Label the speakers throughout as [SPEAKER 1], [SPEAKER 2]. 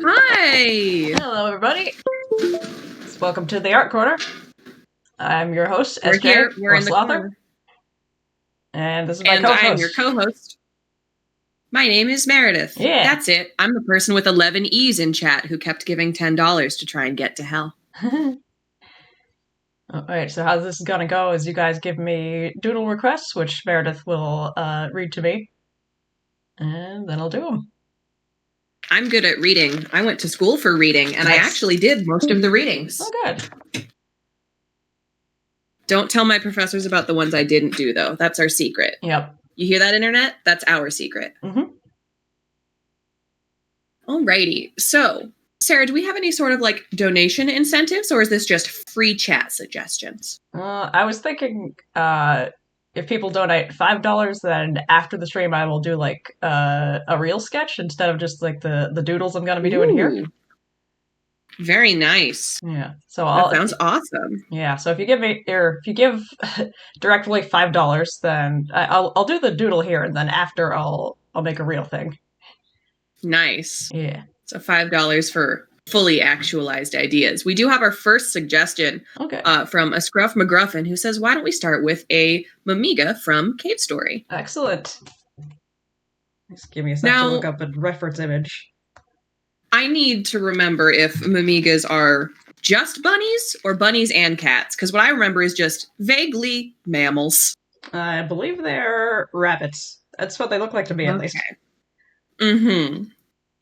[SPEAKER 1] Hi!
[SPEAKER 2] Hello, everybody. Welcome to the Art Corner. I'm your host,
[SPEAKER 1] We're
[SPEAKER 2] SJ,
[SPEAKER 1] here. We're
[SPEAKER 2] or
[SPEAKER 1] in the
[SPEAKER 2] Slother.
[SPEAKER 1] corner.
[SPEAKER 2] And this is my
[SPEAKER 1] And
[SPEAKER 2] co-host.
[SPEAKER 1] I am your co-host. My name is Meredith.
[SPEAKER 2] Yeah.
[SPEAKER 1] That's it. I'm the person with 11 E's in chat who kept giving $10 to try and get to hell.
[SPEAKER 2] Alright, so how this is gonna go is you guys give me doodle requests, which Meredith will read to me. And then I'll do them.
[SPEAKER 1] I'm good at reading. I went to school for reading, and I actually did most of the readings.
[SPEAKER 2] Oh, good.
[SPEAKER 1] Don't tell my professors about the ones I didn't do, though. That's our secret.
[SPEAKER 2] Yep.
[SPEAKER 1] You hear that, Internet? That's our secret.
[SPEAKER 2] Mm-hmm.
[SPEAKER 1] Alrighty. So, Sarah, do we have any sort of, donation incentives, or is this just free chat suggestions?
[SPEAKER 2] I was thinking if people donate $5, then after the stream I will do, a real sketch instead of just, the doodles I'm gonna be doing here.
[SPEAKER 1] Very nice.
[SPEAKER 2] Yeah. So
[SPEAKER 1] that sounds awesome.
[SPEAKER 2] Yeah. So if you give directly $5, then I'll do the doodle here, and then after I'll make a real thing.
[SPEAKER 1] Nice.
[SPEAKER 2] Yeah.
[SPEAKER 1] So $5 for fully actualized ideas. We do have our first suggestion from a Scruff McGruffin who says, why don't we start with a Mamiga from Cave Story?
[SPEAKER 2] Excellent. Just give me a second to look up a reference image.
[SPEAKER 1] I need to remember if Mamigas are just bunnies or bunnies and cats, because what I remember is just vaguely mammals.
[SPEAKER 2] I believe they're rabbits. That's what they look like to me, at least.
[SPEAKER 1] Mm-hmm.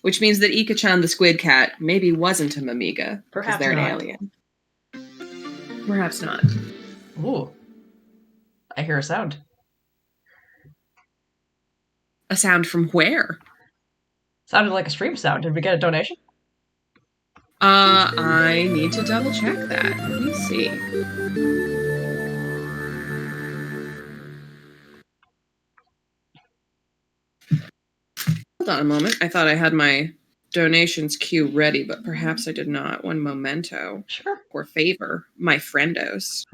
[SPEAKER 1] Which means that Ika-chan the squid cat maybe wasn't a Mamiga.
[SPEAKER 2] Perhaps
[SPEAKER 1] they're
[SPEAKER 2] not.
[SPEAKER 1] An alien. Perhaps not.
[SPEAKER 2] Ooh. I hear a sound.
[SPEAKER 1] A sound from where?
[SPEAKER 2] Sounded like a stream sound. Did we get a donation?
[SPEAKER 1] I need to double check that. Let me see. Hold on a moment. I thought I had my donations queue ready, but perhaps I did not. One momento.
[SPEAKER 2] Sure.
[SPEAKER 1] Or favor. My friendos.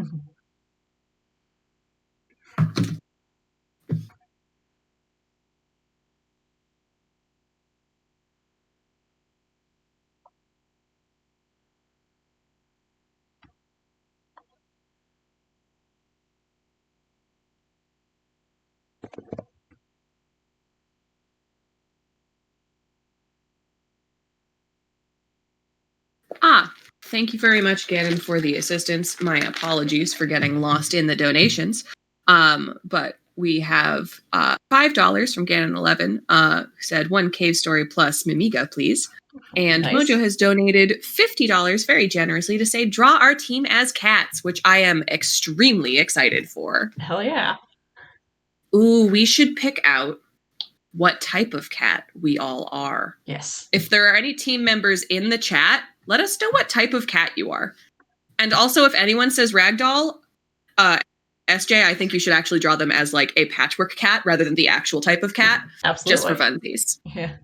[SPEAKER 1] Thank you very much, Gannon, for the assistance. My apologies for getting lost in the donations. But we have $5 from Gannon11, who said, one Cave Story plus Mimiga, please. And nice. Mojo has donated $50 very generously to say, draw our team as cats, which I am extremely excited for.
[SPEAKER 2] Hell yeah.
[SPEAKER 1] Ooh, we should pick out what type of cat we all are.
[SPEAKER 2] Yes.
[SPEAKER 1] If there are any team members in the chat, let us know what type of cat you are. And also, if anyone says ragdoll, SJ, I think you should actually draw them as a patchwork cat rather than the actual type of cat.
[SPEAKER 2] Absolutely.
[SPEAKER 1] Just for funsies.
[SPEAKER 2] Yeah.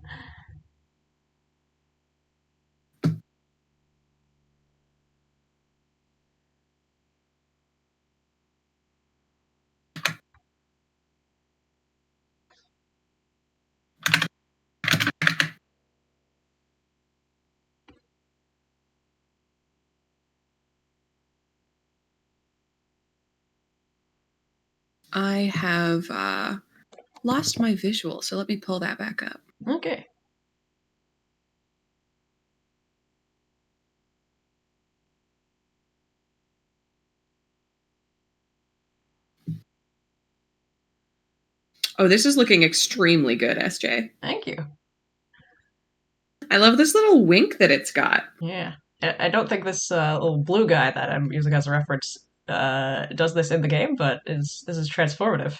[SPEAKER 1] I have lost my visual, so let me pull that back up.
[SPEAKER 2] Okay.
[SPEAKER 1] Oh, this is looking extremely good, SJ.
[SPEAKER 2] Thank you.
[SPEAKER 1] I love this little wink that it's got.
[SPEAKER 2] Yeah. I don't think this little blue guy that I'm using as a reference does this in the game, but this is transformative.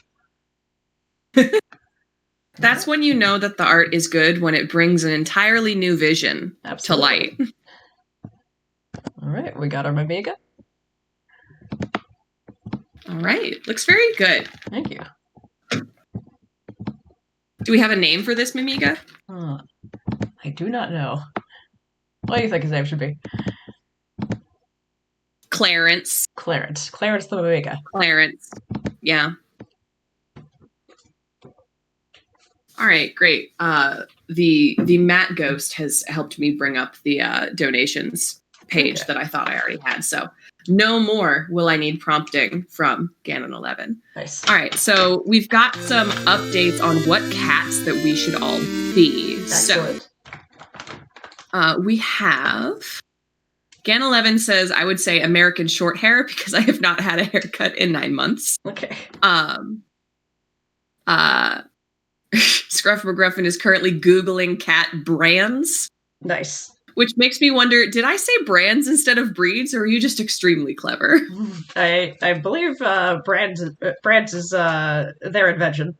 [SPEAKER 1] That's when you know that the art is good, when it brings an entirely new vision to light.
[SPEAKER 2] All right, we got our Mamiga.
[SPEAKER 1] All right, looks very good.
[SPEAKER 2] Thank you.
[SPEAKER 1] Do we have a name for this Mamiga?
[SPEAKER 2] I do not know. What do you think his name should be?
[SPEAKER 1] Clarence.
[SPEAKER 2] Clarence. Clarence the Mamiga.
[SPEAKER 1] Clarence. Yeah. All right, great. The Matt Ghost has helped me bring up the donations page that I thought I already had. So no more will I need prompting from Ganon 11.
[SPEAKER 2] Nice.
[SPEAKER 1] All right, so we've got some updates on what cats that we should all be.
[SPEAKER 2] Excellent.
[SPEAKER 1] So we have Gan 11 says, I would say American short hair because I have not had a haircut in 9 months.
[SPEAKER 2] Okay.
[SPEAKER 1] Scruff McGruffin is currently Googling cat brands.
[SPEAKER 2] Nice.
[SPEAKER 1] Which makes me wonder, did I say brands instead of breeds, or are you just extremely clever?
[SPEAKER 2] I believe brands is their invention.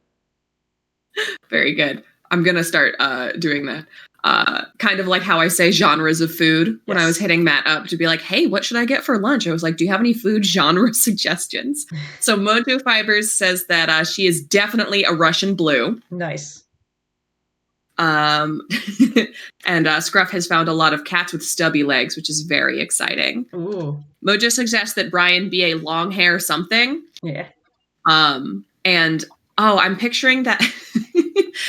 [SPEAKER 1] Very good. I'm going to start doing that. Kind of like how I say genres of food when I was hitting Matt up to be like, hey, what should I get for lunch? I was like, do you have any food genre suggestions? So Mojo Fibers says that she is definitely a Russian blue.
[SPEAKER 2] Nice.
[SPEAKER 1] And Scruff has found a lot of cats with stubby legs, which is very exciting.
[SPEAKER 2] Ooh.
[SPEAKER 1] Mojo suggests that Brian be a long hair something.
[SPEAKER 2] Yeah.
[SPEAKER 1] And I'm picturing that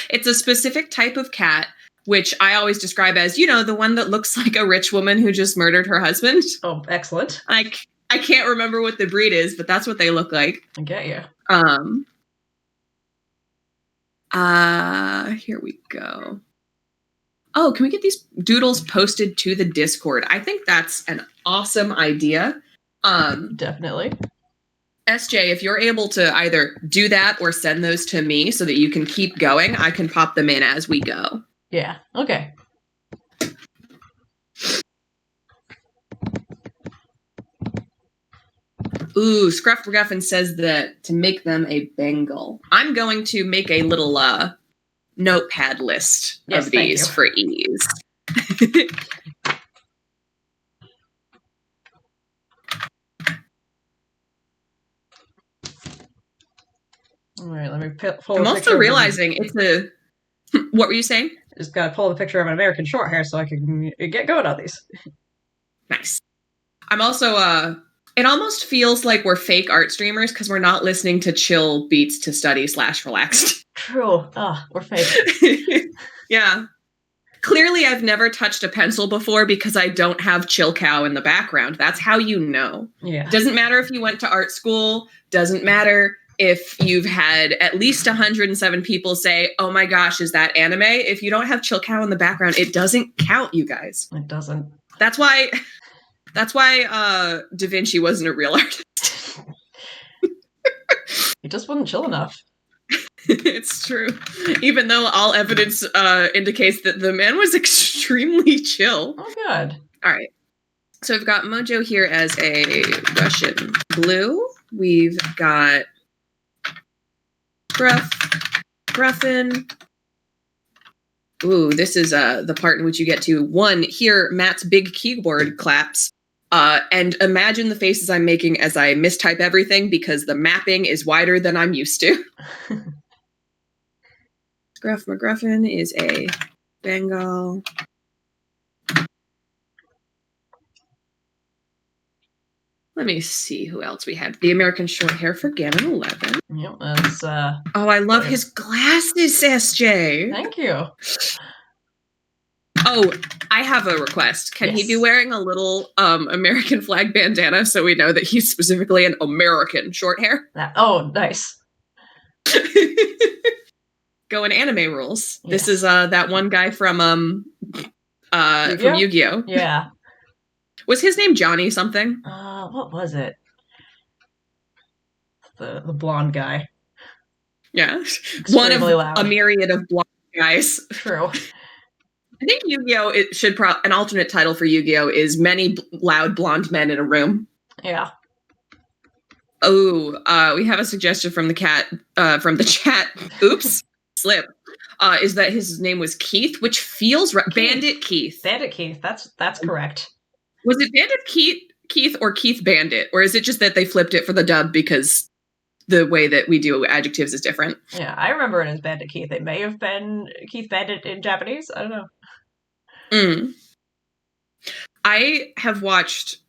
[SPEAKER 1] it's a specific type of cat, which I always describe as, the one that looks like a rich woman who just murdered her husband.
[SPEAKER 2] Oh, excellent.
[SPEAKER 1] I can't remember what the breed is, but that's what they look like.
[SPEAKER 2] I get you.
[SPEAKER 1] Here we go. Oh, can we get these doodles posted to the Discord? I think that's an awesome idea.
[SPEAKER 2] Definitely.
[SPEAKER 1] SJ, if you're able to either do that or send those to me so that you can keep going, I can pop them in as we go.
[SPEAKER 2] Yeah, okay.
[SPEAKER 1] Ooh, Scruff McGuffin says that to make them a Bengal. I'm going to make a little notepad list of these for ease.
[SPEAKER 2] All right, let me pull.
[SPEAKER 1] I'm also realizing it's a. What were you saying?
[SPEAKER 2] Just gotta pull the picture of an American short hair so I can get going on these.
[SPEAKER 1] Nice. I'm also it almost feels like we're fake art streamers because we're not listening to chill beats to study / relaxed.
[SPEAKER 2] True. We're fake.
[SPEAKER 1] Yeah. Clearly, I've never touched a pencil before because I don't have Chill Cow in the background. That's how you know.
[SPEAKER 2] Yeah.
[SPEAKER 1] Doesn't matter if you went to art school. Doesn't matter if you've had at least 107 people say, oh my gosh, is that anime? If you don't have Chill Cow in the background, it doesn't count, you guys.
[SPEAKER 2] It doesn't.
[SPEAKER 1] That's why Da Vinci wasn't a real artist.
[SPEAKER 2] He just wasn't chill enough.
[SPEAKER 1] It's true. Even though all evidence indicates that the man was extremely chill.
[SPEAKER 2] Oh, good.
[SPEAKER 1] All right. So we've got Mojo here as a Russian blue. We've got Gruffin. Ooh, this is the part in which you get to, one, hear Matt's big keyboard claps, and imagine the faces I'm making as I mistype everything because the mapping is wider than I'm used to. Gruff McGruffin is a Bengal. Let me see who else we had. The American short hair for Ganon 11.
[SPEAKER 2] Yep, that's
[SPEAKER 1] Oh, I love his glasses, SJ.
[SPEAKER 2] Thank you.
[SPEAKER 1] Oh, I have a request. Can he be wearing a little American flag bandana so we know that he's specifically an American short hair?
[SPEAKER 2] Oh, nice.
[SPEAKER 1] Going anime rules. Yes. This is that one guy from Yu-Gi-Oh.
[SPEAKER 2] Yeah.
[SPEAKER 1] Was his name Johnny something?
[SPEAKER 2] What was it? The blonde guy.
[SPEAKER 1] Yeah.
[SPEAKER 2] Extremely
[SPEAKER 1] one of
[SPEAKER 2] loud.
[SPEAKER 1] A myriad of blonde guys.
[SPEAKER 2] True.
[SPEAKER 1] I think Yu-Gi-Oh! It should an alternate title for Yu-Gi-Oh! Is many loud blonde men in a room.
[SPEAKER 2] Yeah.
[SPEAKER 1] Oh, we have a suggestion from the chat. Oops, slip. Is that his name was Keith, which feels right. Bandit Keith.
[SPEAKER 2] Bandit Keith. That's correct.
[SPEAKER 1] Was it Bandit Keith or Keith Bandit, or is it just that they flipped it for the dub because the way that we do adjectives is different?
[SPEAKER 2] Yeah, I remember it as Bandit Keith. It may have been Keith Bandit in Japanese. I don't know.
[SPEAKER 1] I have watched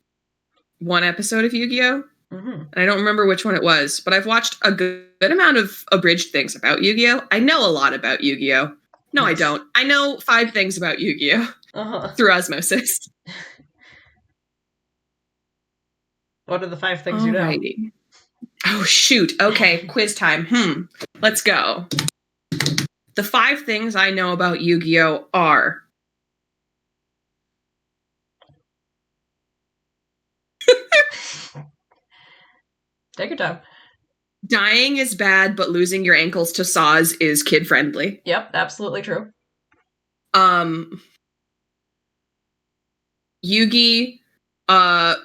[SPEAKER 1] one episode of Yu-Gi-Oh!
[SPEAKER 2] Mm-hmm.
[SPEAKER 1] And I don't remember which one it was, but I've watched a good amount of abridged things about Yu-Gi-Oh! I know a lot about Yu-Gi-Oh! No,
[SPEAKER 2] Nice.
[SPEAKER 1] I don't. I know 5 things about Yu-Gi-Oh!
[SPEAKER 2] Uh-huh.
[SPEAKER 1] Through osmosis.
[SPEAKER 2] What are the 5 things you know?
[SPEAKER 1] Alrighty. Oh, shoot. Okay, quiz time. Let's go. The 5 things I know about Yu-Gi-Oh! Are...
[SPEAKER 2] Take your time.
[SPEAKER 1] Dying is bad, but losing your ankles to saws is kid-friendly.
[SPEAKER 2] Yep, absolutely true.
[SPEAKER 1] Yugi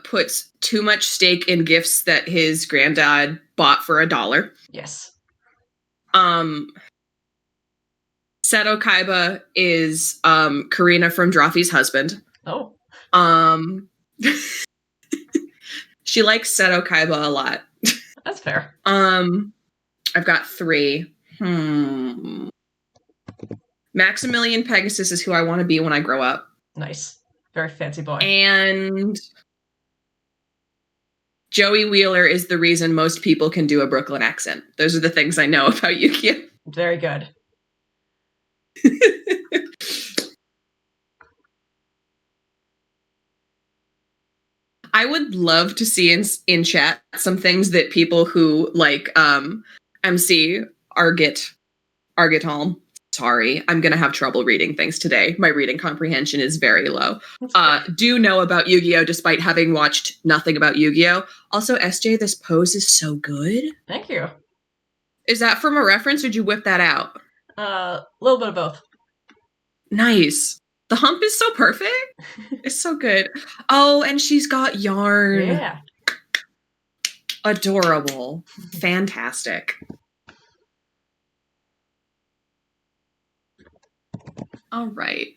[SPEAKER 1] puts too much stake in gifts that his granddad bought for $1.
[SPEAKER 2] Yes.
[SPEAKER 1] Seto Kaiba is Karina from Drawfee's husband.
[SPEAKER 2] Oh.
[SPEAKER 1] She likes Seto Kaiba a lot.
[SPEAKER 2] That's fair.
[SPEAKER 1] I've got 3. Maximilian Pegasus is who I want to be when I grow up.
[SPEAKER 2] Nice. Very fancy boy.
[SPEAKER 1] And Joey Wheeler is the reason most people can do a Brooklyn accent. Those are the things I know about Yu-Gi-Oh!
[SPEAKER 2] Very good.
[SPEAKER 1] I would love to see in chat some things that people who like MC Argit home. Sorry, I'm gonna have trouble reading things today. My reading comprehension is very low. Do know about Yu-Gi-Oh! Despite having watched nothing about Yu-Gi-Oh! Also, SJ, this pose is so good.
[SPEAKER 2] Thank you.
[SPEAKER 1] Is that from a reference or did you whip that out?
[SPEAKER 2] A little bit of both.
[SPEAKER 1] Nice. The hump is so perfect. It's so good. Oh, and she's got yarn.
[SPEAKER 2] Yeah.
[SPEAKER 1] Adorable. Fantastic. All right.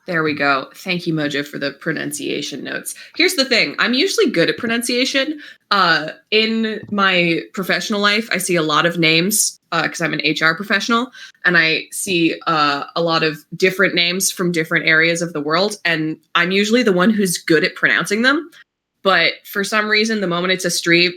[SPEAKER 1] There we go. Thank you, Mojo, for the pronunciation notes. Here's the thing. I'm usually good at pronunciation. In my professional life, I see a lot of names because I'm an HR professional, and I see a lot of different names from different areas of the world, and I'm usually the one who's good at pronouncing them. But for some reason, the moment it's a stream...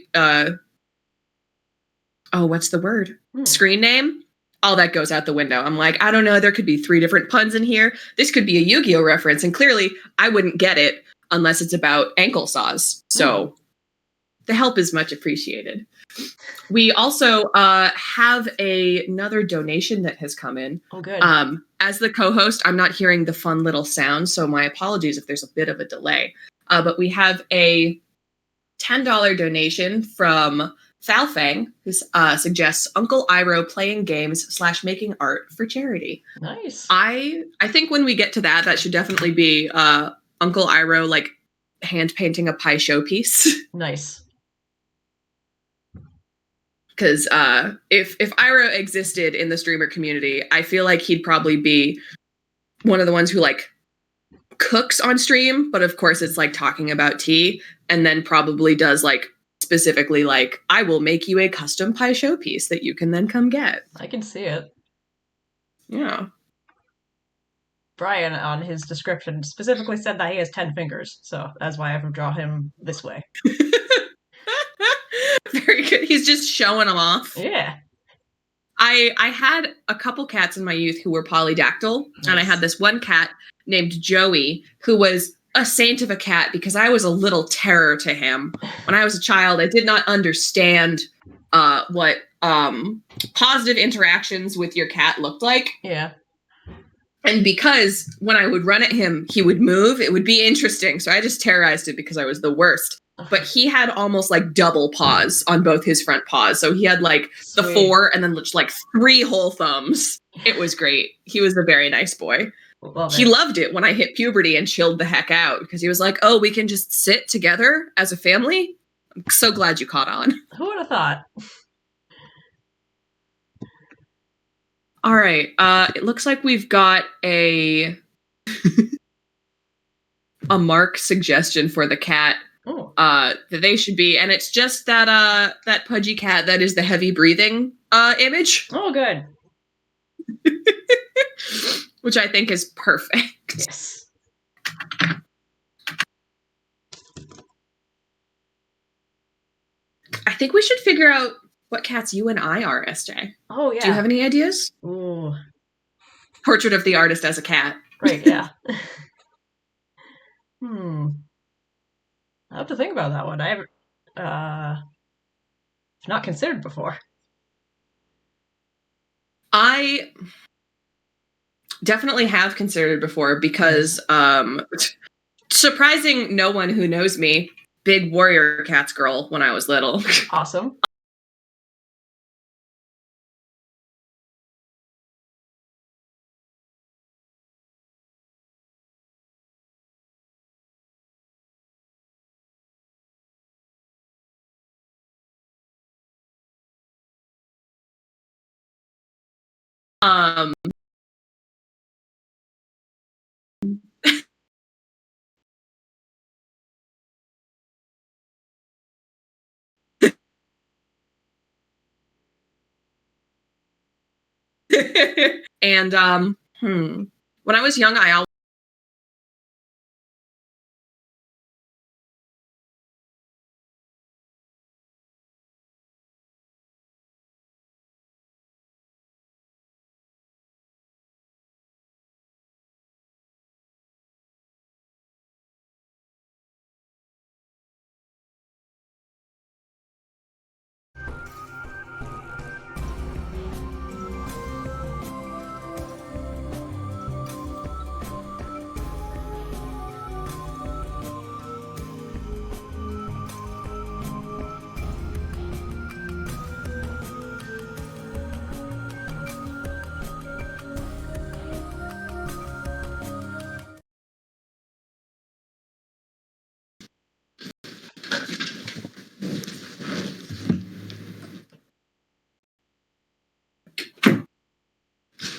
[SPEAKER 1] what's the word? Screen name? All that goes out the window. I'm like, I don't know, there could be 3 different puns in here. This could be a Yu-Gi-Oh! Reference, and clearly I wouldn't get it unless it's about ankle saws. So the help is much appreciated. We also have another donation that has come in.
[SPEAKER 2] Oh, good.
[SPEAKER 1] As the co-host, I'm not hearing the fun little sound, so my apologies if there's a bit of a delay. But we have a $10 donation from Falfang, who suggests Uncle Iroh playing games / making art for charity.
[SPEAKER 2] Nice.
[SPEAKER 1] I think when we get to that, that should definitely be Uncle Iroh like hand painting a pie showpiece.
[SPEAKER 2] Nice.
[SPEAKER 1] Because if Iroh existed in the streamer community, I feel like he'd probably be one of the ones who like cooks on stream, but of course it's like talking about tea, and then probably does like specifically like, I will make you a custom pie showpiece that you can then come get.
[SPEAKER 2] I can see it.
[SPEAKER 1] Yeah.
[SPEAKER 2] Brian, on his description, specifically said that he has 10 fingers, so that's why I have to draw him this way.
[SPEAKER 1] Very good. He's just showing them off.
[SPEAKER 2] Yeah.
[SPEAKER 1] I had a couple cats in my youth who were polydactyl, nice. And I had this one cat named Joey who was a saint of a cat because I was a little terror to him. When I was a child, I did not understand what positive interactions with your cat looked like.
[SPEAKER 2] Yeah.
[SPEAKER 1] And because when I would run at him, he would move, it would be interesting. So I just terrorized it because I was the worst. But he had almost like double paws on both his front paws. So he had like the 4 and then like 3 whole thumbs. It was great. He was a very nice boy. He loved it when I hit puberty and chilled the heck out because he was like, oh, we can just sit together as a family. I'm so glad you caught on.
[SPEAKER 2] Who would have thought?
[SPEAKER 1] All right. It looks like we've got a mark suggestion for the cat.
[SPEAKER 2] Oh.
[SPEAKER 1] That they should be, and it's just that that pudgy cat that is the heavy breathing image.
[SPEAKER 2] Oh, good.
[SPEAKER 1] Which I think is perfect.
[SPEAKER 2] Yes.
[SPEAKER 1] think we should figure out what cats you and I are, SJ.
[SPEAKER 2] Oh,
[SPEAKER 1] Do you
[SPEAKER 2] yeah.
[SPEAKER 1] have any ideas?
[SPEAKER 2] Ooh,
[SPEAKER 1] Portrait of the artist as a cat.
[SPEAKER 2] great, yeah. I have to think about that one. I haven't not considered before.
[SPEAKER 1] I definitely have considered before because surprising no one who knows me, big warrior cats girl when I was little.
[SPEAKER 2] Awesome.
[SPEAKER 1] um and when I was young, I always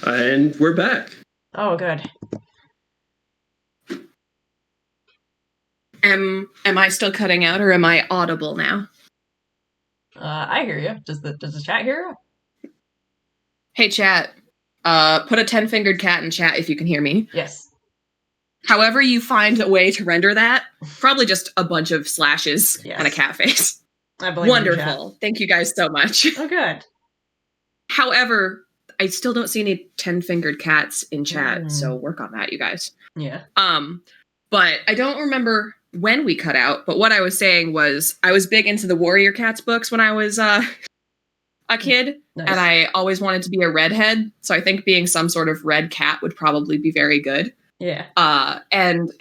[SPEAKER 3] And we're back.
[SPEAKER 2] Oh, good.
[SPEAKER 1] am I still cutting out or am I audible now?
[SPEAKER 2] I hear you. Does the chat hear you?
[SPEAKER 1] Hey chat, put a 10-fingered cat in chat if you can hear me.
[SPEAKER 2] Yes.
[SPEAKER 1] However you find a way to render that, probably just a bunch of slashes
[SPEAKER 2] Yes.
[SPEAKER 1] and a cat face.
[SPEAKER 2] I believe in you, chat.
[SPEAKER 1] Wonderful. Thank you guys so much.
[SPEAKER 2] Oh, good.
[SPEAKER 1] However, I still don't see any 10-fingered cats in chat, so work on that, you guys.
[SPEAKER 2] Yeah.
[SPEAKER 1] But I don't remember when we cut out, but what I was saying was I was big into the Warrior Cats books when I was a kid,
[SPEAKER 2] Nice.
[SPEAKER 1] and I always wanted to be a redhead, so I think being some sort of red cat would probably be very good.
[SPEAKER 2] Yeah.
[SPEAKER 1] And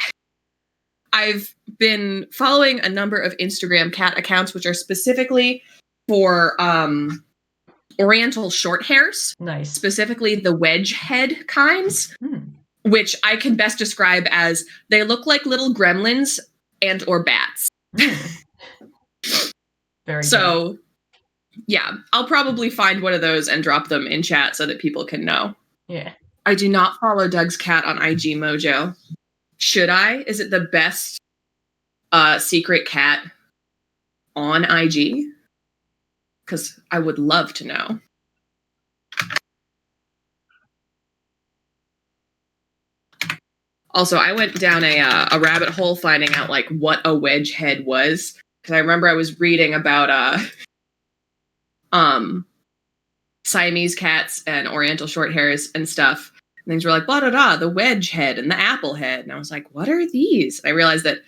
[SPEAKER 1] I've been following a number of Instagram cat accounts which are specifically for Oriental short hairs.
[SPEAKER 2] Nice.
[SPEAKER 1] Specifically the wedge head kinds, which I can best describe as they look like little gremlins and or bats.
[SPEAKER 2] Very
[SPEAKER 1] so
[SPEAKER 2] good.
[SPEAKER 1] Yeah, I'll probably find one of those and drop them in chat so that people can know.
[SPEAKER 2] Yeah.
[SPEAKER 1] I do not follow Doug's cat on IG Mojo. Should I? Is it the best secret cat on IG? Because I would love to know. Also, I went down a rabbit hole finding out like what a wedge head was, because I remember I was reading about Siamese cats and Oriental short hairs and stuff. And things were like blah da da, the wedge head and the apple head, and I was like, what are these? And I realized that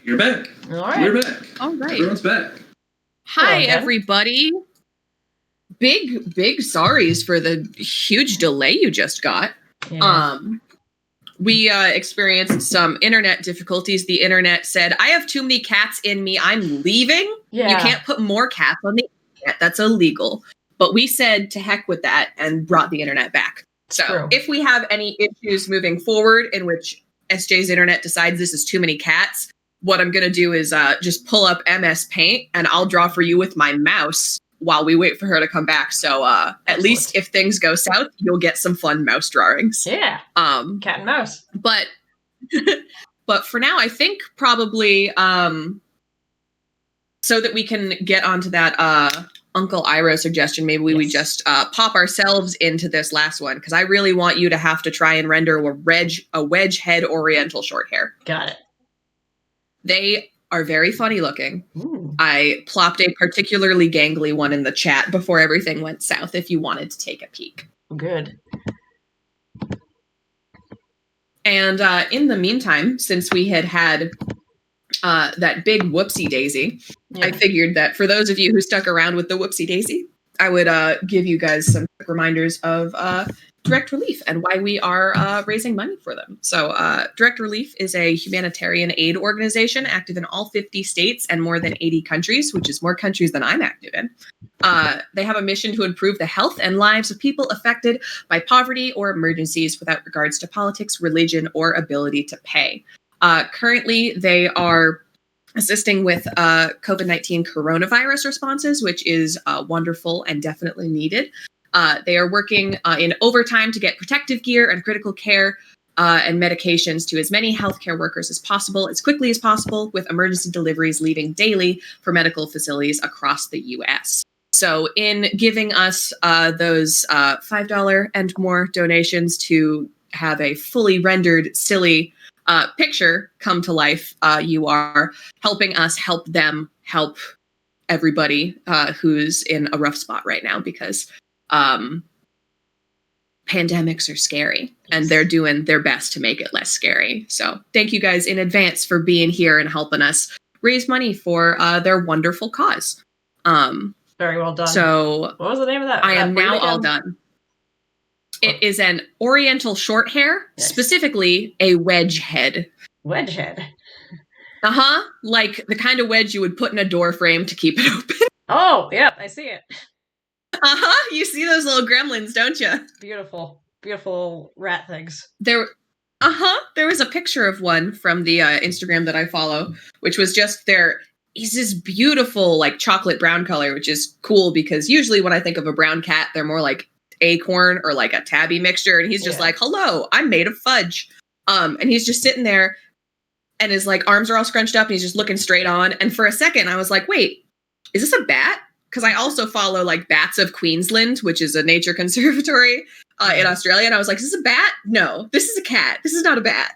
[SPEAKER 3] You're back.
[SPEAKER 2] All right.
[SPEAKER 3] We're back.
[SPEAKER 1] All right.
[SPEAKER 3] Everyone's back.
[SPEAKER 1] Hi,
[SPEAKER 2] Hello,
[SPEAKER 1] everybody. Big sorries for the huge delay you just got.
[SPEAKER 2] Yeah.
[SPEAKER 1] We experienced some internet difficulties. The internet said, I have too many cats in me. I'm leaving.
[SPEAKER 2] Yeah.
[SPEAKER 1] You can't put more cats on the internet. That's illegal. But we said to heck with that and brought the internet back. So
[SPEAKER 2] True.
[SPEAKER 1] if we have any issues moving forward in which SJ's internet decides this is too many cats, what I'm going to do is just pull up MS Paint and I'll draw for you with my mouse while we wait for her to come back. So at least if things go south, you'll get some fun mouse drawings.
[SPEAKER 2] Yeah. Cat and mouse.
[SPEAKER 1] But but for now, I think probably so that we can get onto that Uncle Iroh suggestion, maybe we just pop ourselves into this last one, because I really want you to have to try and render a wedge head oriental short hair.
[SPEAKER 2] Got it.
[SPEAKER 1] They are very funny looking.
[SPEAKER 2] Ooh.
[SPEAKER 1] I plopped a particularly gangly one in the chat before everything went south if you wanted to take a peek.
[SPEAKER 2] Good.
[SPEAKER 1] And in the meantime, since we had that big whoopsie daisy, I figured that for those of you who stuck around with the whoopsie daisy, I would give you guys some quick reminders of Direct Relief and why we are raising money for them. So Direct Relief is a humanitarian aid organization active in all 50 states and more than 80 countries, which is more countries than I'm active in. They have a mission to improve the health and lives of people affected by poverty or emergencies without regards to politics, religion, or ability to pay. Currently, they are assisting with COVID-19 coronavirus responses, which is wonderful and definitely needed. They are working in overtime to get protective gear and critical care and medications to as many healthcare workers as possible, as quickly as possible, with emergency deliveries leaving daily for medical facilities across the U.S. So in giving us those $5 and more donations to have a fully rendered, silly picture come to life, you are helping us help them help everybody who's in a rough spot right now, because pandemics are scary and they're doing their best to make it less scary. So thank you guys in advance for being here and helping us raise money for their wonderful cause.
[SPEAKER 2] Very well done.
[SPEAKER 1] So
[SPEAKER 2] what was the name of that?
[SPEAKER 1] I am now all done. It is an oriental short hair, specifically a wedge head.
[SPEAKER 2] Wedge head.
[SPEAKER 1] Like the kind of wedge you would put in a door frame to keep it open.
[SPEAKER 2] Oh, yeah, I see it.
[SPEAKER 1] You see those little gremlins, don't you?
[SPEAKER 2] Beautiful, beautiful rat things.
[SPEAKER 1] There was a picture of one from the Instagram that I follow, which was just he's this beautiful, like, chocolate brown color, which is cool because usually when I think of a brown cat, they're more like acorn or like a tabby mixture. And he's just like, hello, I'm made of fudge. And he's just sitting there and his like arms are all scrunched up and he's just looking straight on. And for a second I was like, wait, is this a bat? Because I also follow like Bats of Queensland, which is a nature conservatory in Australia. And I was like, is this a bat? No, this is a cat. This is not a bat.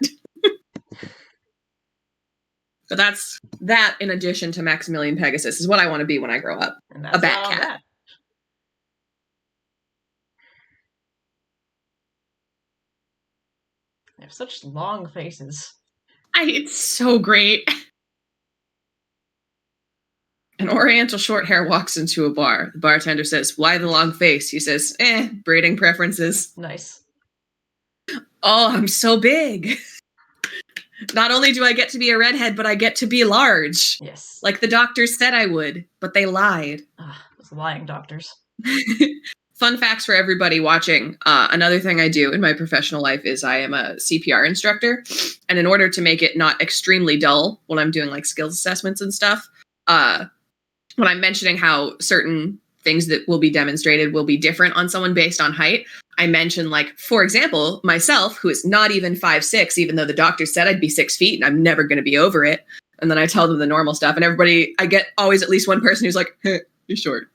[SPEAKER 1] But that's that in addition to Maximilian Pegasus is what I want to be when I grow up. A bat cat.
[SPEAKER 2] They have such long faces.
[SPEAKER 1] It's so great. An Oriental short hair walks into a bar. The bartender says, why the long face? He says, breeding preferences.
[SPEAKER 2] Nice.
[SPEAKER 1] Oh, I'm so big. Not only do I get to be a redhead, but I get to be large.
[SPEAKER 2] Yes.
[SPEAKER 1] Like the doctors said I would, but they lied.
[SPEAKER 2] Those lying doctors.
[SPEAKER 1] Fun facts for everybody watching. Another thing I do in my professional life is I am a CPR instructor. And in order to make it not extremely dull when I'm doing like skills assessments and stuff, when I'm mentioning how certain things that will be demonstrated will be different on someone based on height, I mention, like, for example, myself, who is not even 5'6", even though the doctor said I'd be 6 feet and I'm never going to be over it. And then I tell them the normal stuff and everybody, I get always at least one person who's like, you're short.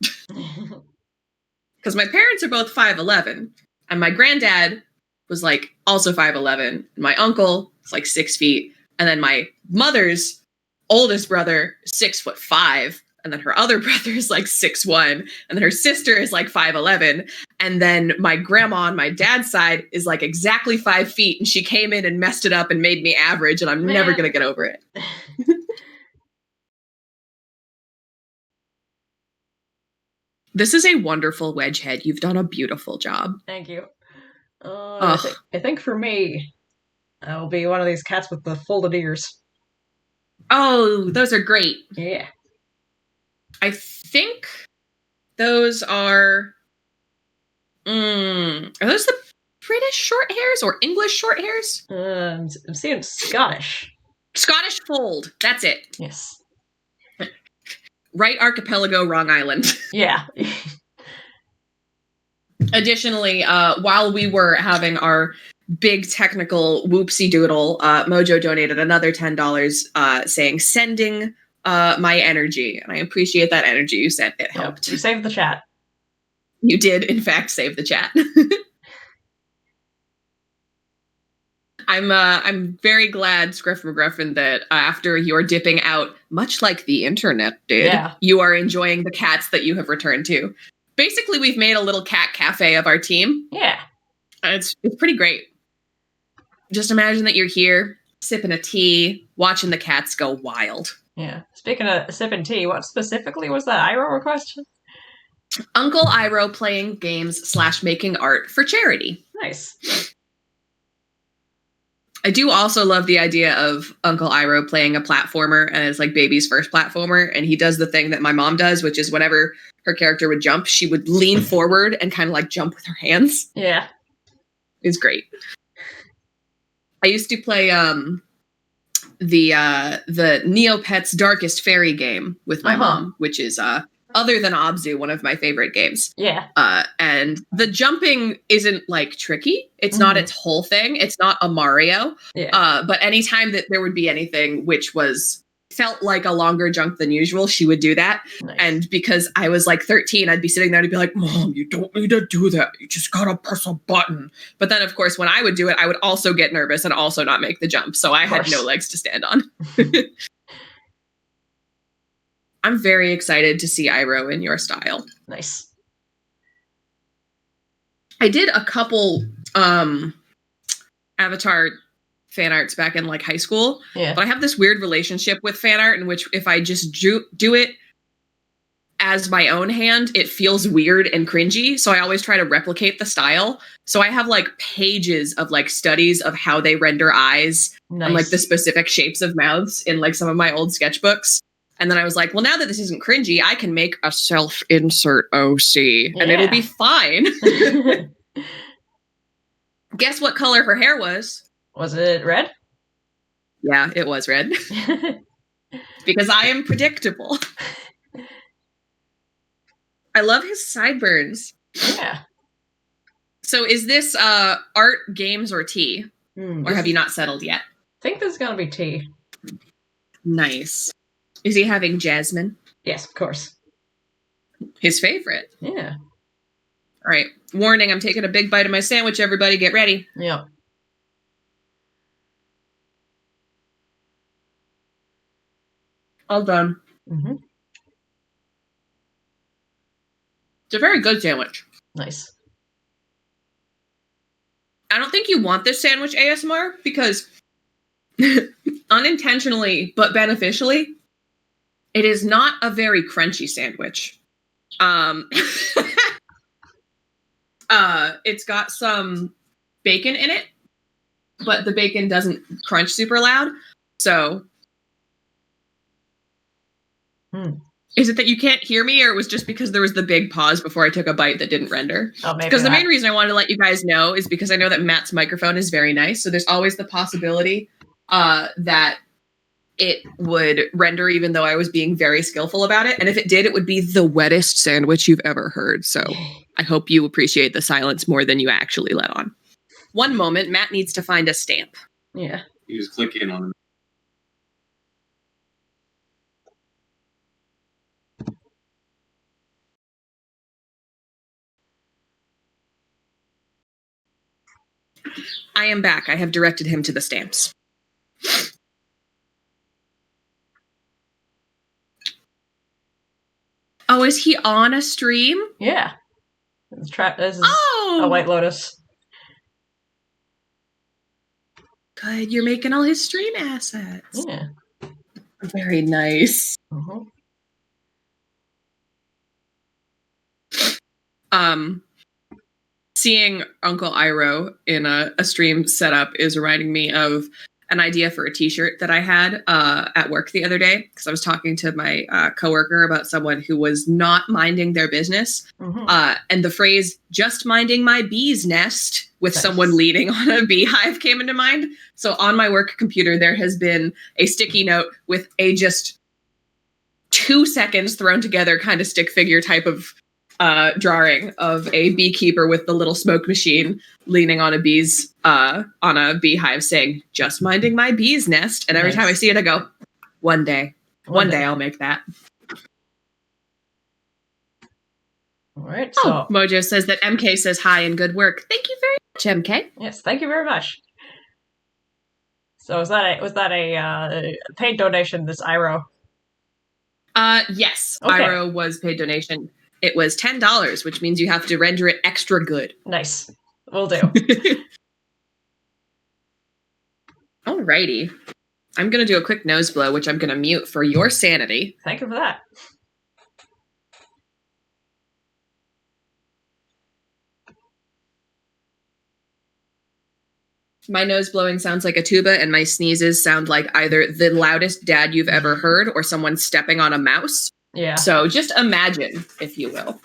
[SPEAKER 1] Because my parents are both 5'11", and my granddad was like also 5'11", and my uncle is like 6 feet, and then my mother's oldest brother is 6'5", and then her other brother is like 6'1", and then her sister is like 5'11", and then my grandma on my dad's side is like exactly 5 feet, and she came in and messed it up and made me average, and I'm never gonna get over it. This is a wonderful wedge head. You've done a beautiful job.
[SPEAKER 2] Thank you. I think for me, I'll be one of these cats with the folded ears.
[SPEAKER 1] Oh, those are great.
[SPEAKER 2] Yeah.
[SPEAKER 1] I think those are those the British short hairs or English short hairs?
[SPEAKER 2] I'm seeing Scottish.
[SPEAKER 1] Scottish fold. That's it.
[SPEAKER 2] Yes.
[SPEAKER 1] Right archipelago, wrong island.
[SPEAKER 2] Yeah.
[SPEAKER 1] Additionally, while we were having our big technical whoopsie doodle, Mojo donated another $10 saying, sending my energy. And I appreciate that energy you sent. It helped.
[SPEAKER 2] You saved the chat.
[SPEAKER 1] You did, in fact, save the chat. I'm very glad, Scruff McGruffin, that after your dipping out, much like the internet did, you are enjoying the cats that you have returned to. Basically, we've made a little cat cafe of our team.
[SPEAKER 2] Yeah.
[SPEAKER 1] It's pretty great. Just imagine that you're here, sipping a tea, watching the cats go wild.
[SPEAKER 2] Yeah. Speaking of sipping tea, what specifically was that Iro request?
[SPEAKER 1] Uncle Iro playing games / making art for charity.
[SPEAKER 2] Nice.
[SPEAKER 1] I do also love the idea of Uncle Iro playing a platformer, and it's like baby's first platformer, and he does the thing that my mom does, which is whenever her character would jump, she would lean forward and kind of like jump with her hands.
[SPEAKER 2] Yeah.
[SPEAKER 1] It's great. I used to play the Neopets Darkest Fairy game with my mom, which is other than Obzu, one of my favorite games.
[SPEAKER 2] Yeah.
[SPEAKER 1] And the jumping isn't like tricky. It's not its whole thing. It's not a Mario.
[SPEAKER 2] Yeah.
[SPEAKER 1] But anytime that there would be anything which felt like a longer jump than usual, she would do that.
[SPEAKER 2] Nice.
[SPEAKER 1] And because I was like 13, I'd be sitting there and I'd be like, Mom, you don't need to do that. You just gotta press a button. But then, of course, when I would do it, I would also get nervous and also not make the jump. So I had no legs to stand on. I'm very excited to see Iro in your style.
[SPEAKER 2] Nice.
[SPEAKER 1] I did a couple Avatar fan arts back in like high school.
[SPEAKER 2] Yeah.
[SPEAKER 1] But I have this weird relationship with fan art in which if I just do it as my own hand, it feels weird and cringy. So I always try to replicate the style. So I have like pages of like studies of how they render eyes and like the specific shapes of mouths in like some of my old sketchbooks. And then I was like, well, now that this isn't cringy, I can make a self-insert OC and it'll be fine. Guess what color her hair was?
[SPEAKER 2] Was it red?
[SPEAKER 1] Yeah, it was red. Because I am predictable. I love his sideburns.
[SPEAKER 2] Yeah.
[SPEAKER 1] So is this art, games, or tea? Or have you not settled yet?
[SPEAKER 2] I think this is going to be tea.
[SPEAKER 1] Nice. Is he having jasmine?
[SPEAKER 2] Yes, of course.
[SPEAKER 1] His favorite?
[SPEAKER 2] Yeah.
[SPEAKER 1] All right. Warning, I'm taking a big bite of my sandwich, everybody. Get ready.
[SPEAKER 2] Yep.
[SPEAKER 1] All done.
[SPEAKER 2] Mm-hmm.
[SPEAKER 1] It's a very good sandwich.
[SPEAKER 2] Nice.
[SPEAKER 1] I don't think you want this sandwich ASMR because unintentionally but beneficially, it is not a very crunchy sandwich. It's got some bacon in it, but the bacon doesn't crunch super loud. So is it that you can't hear me, or it was just because there was the big pause before I took a bite that didn't render?
[SPEAKER 2] Oh, maybe
[SPEAKER 1] because the main reason I wanted to let you guys know is because I know that Matt's microphone is very nice. So there's always the possibility that it would render even though I was being very skillful about it. And if it did, it would be the wettest sandwich you've ever heard. So I hope you appreciate the silence more than you actually let on. One moment, Matt needs to find a stamp.
[SPEAKER 2] Yeah.
[SPEAKER 3] You just click in on it.
[SPEAKER 1] I am back. I have directed him to the stamps. Oh, is he on a stream?
[SPEAKER 2] Yeah. This is a White Lotus.
[SPEAKER 1] Good. You're making all his stream assets.
[SPEAKER 2] Yeah.
[SPEAKER 1] Very nice.
[SPEAKER 2] Mm-hmm.
[SPEAKER 1] Seeing Uncle Iroh in a stream setup is reminding me of an idea for a t-shirt that I had at work the other day, because I was talking to my coworker about someone who was not minding their business.
[SPEAKER 2] Mm-hmm.
[SPEAKER 1] And the phrase, just minding my bee's nest, with someone leaning on a beehive came into mind. So on my work computer, there has been a sticky note with a just 2 seconds thrown together kind of stick figure type of drawing of a beekeeper with the little smoke machine leaning on a beehive saying, just minding my bee's nest. And every time I see it, I go, one day I'll make that.
[SPEAKER 2] All right. So
[SPEAKER 1] Mojo says that MK says hi and good work. Thank you very much, MK.
[SPEAKER 2] Yes, thank you very much. So was that a paid donation, this Iroh?
[SPEAKER 1] Yes.
[SPEAKER 2] Okay.
[SPEAKER 1] Iroh was paid donation. It was $10, which means you have to render it extra good.
[SPEAKER 2] Nice. Will do.
[SPEAKER 1] Alrighty. I'm going to do a quick nose blow, which I'm going to mute for your sanity.
[SPEAKER 2] Thank you for that.
[SPEAKER 1] My nose blowing sounds like a tuba, and my sneezes sound like either the loudest dad you've ever heard or someone stepping on a mouse.
[SPEAKER 2] Yeah.
[SPEAKER 1] So just imagine, if you will.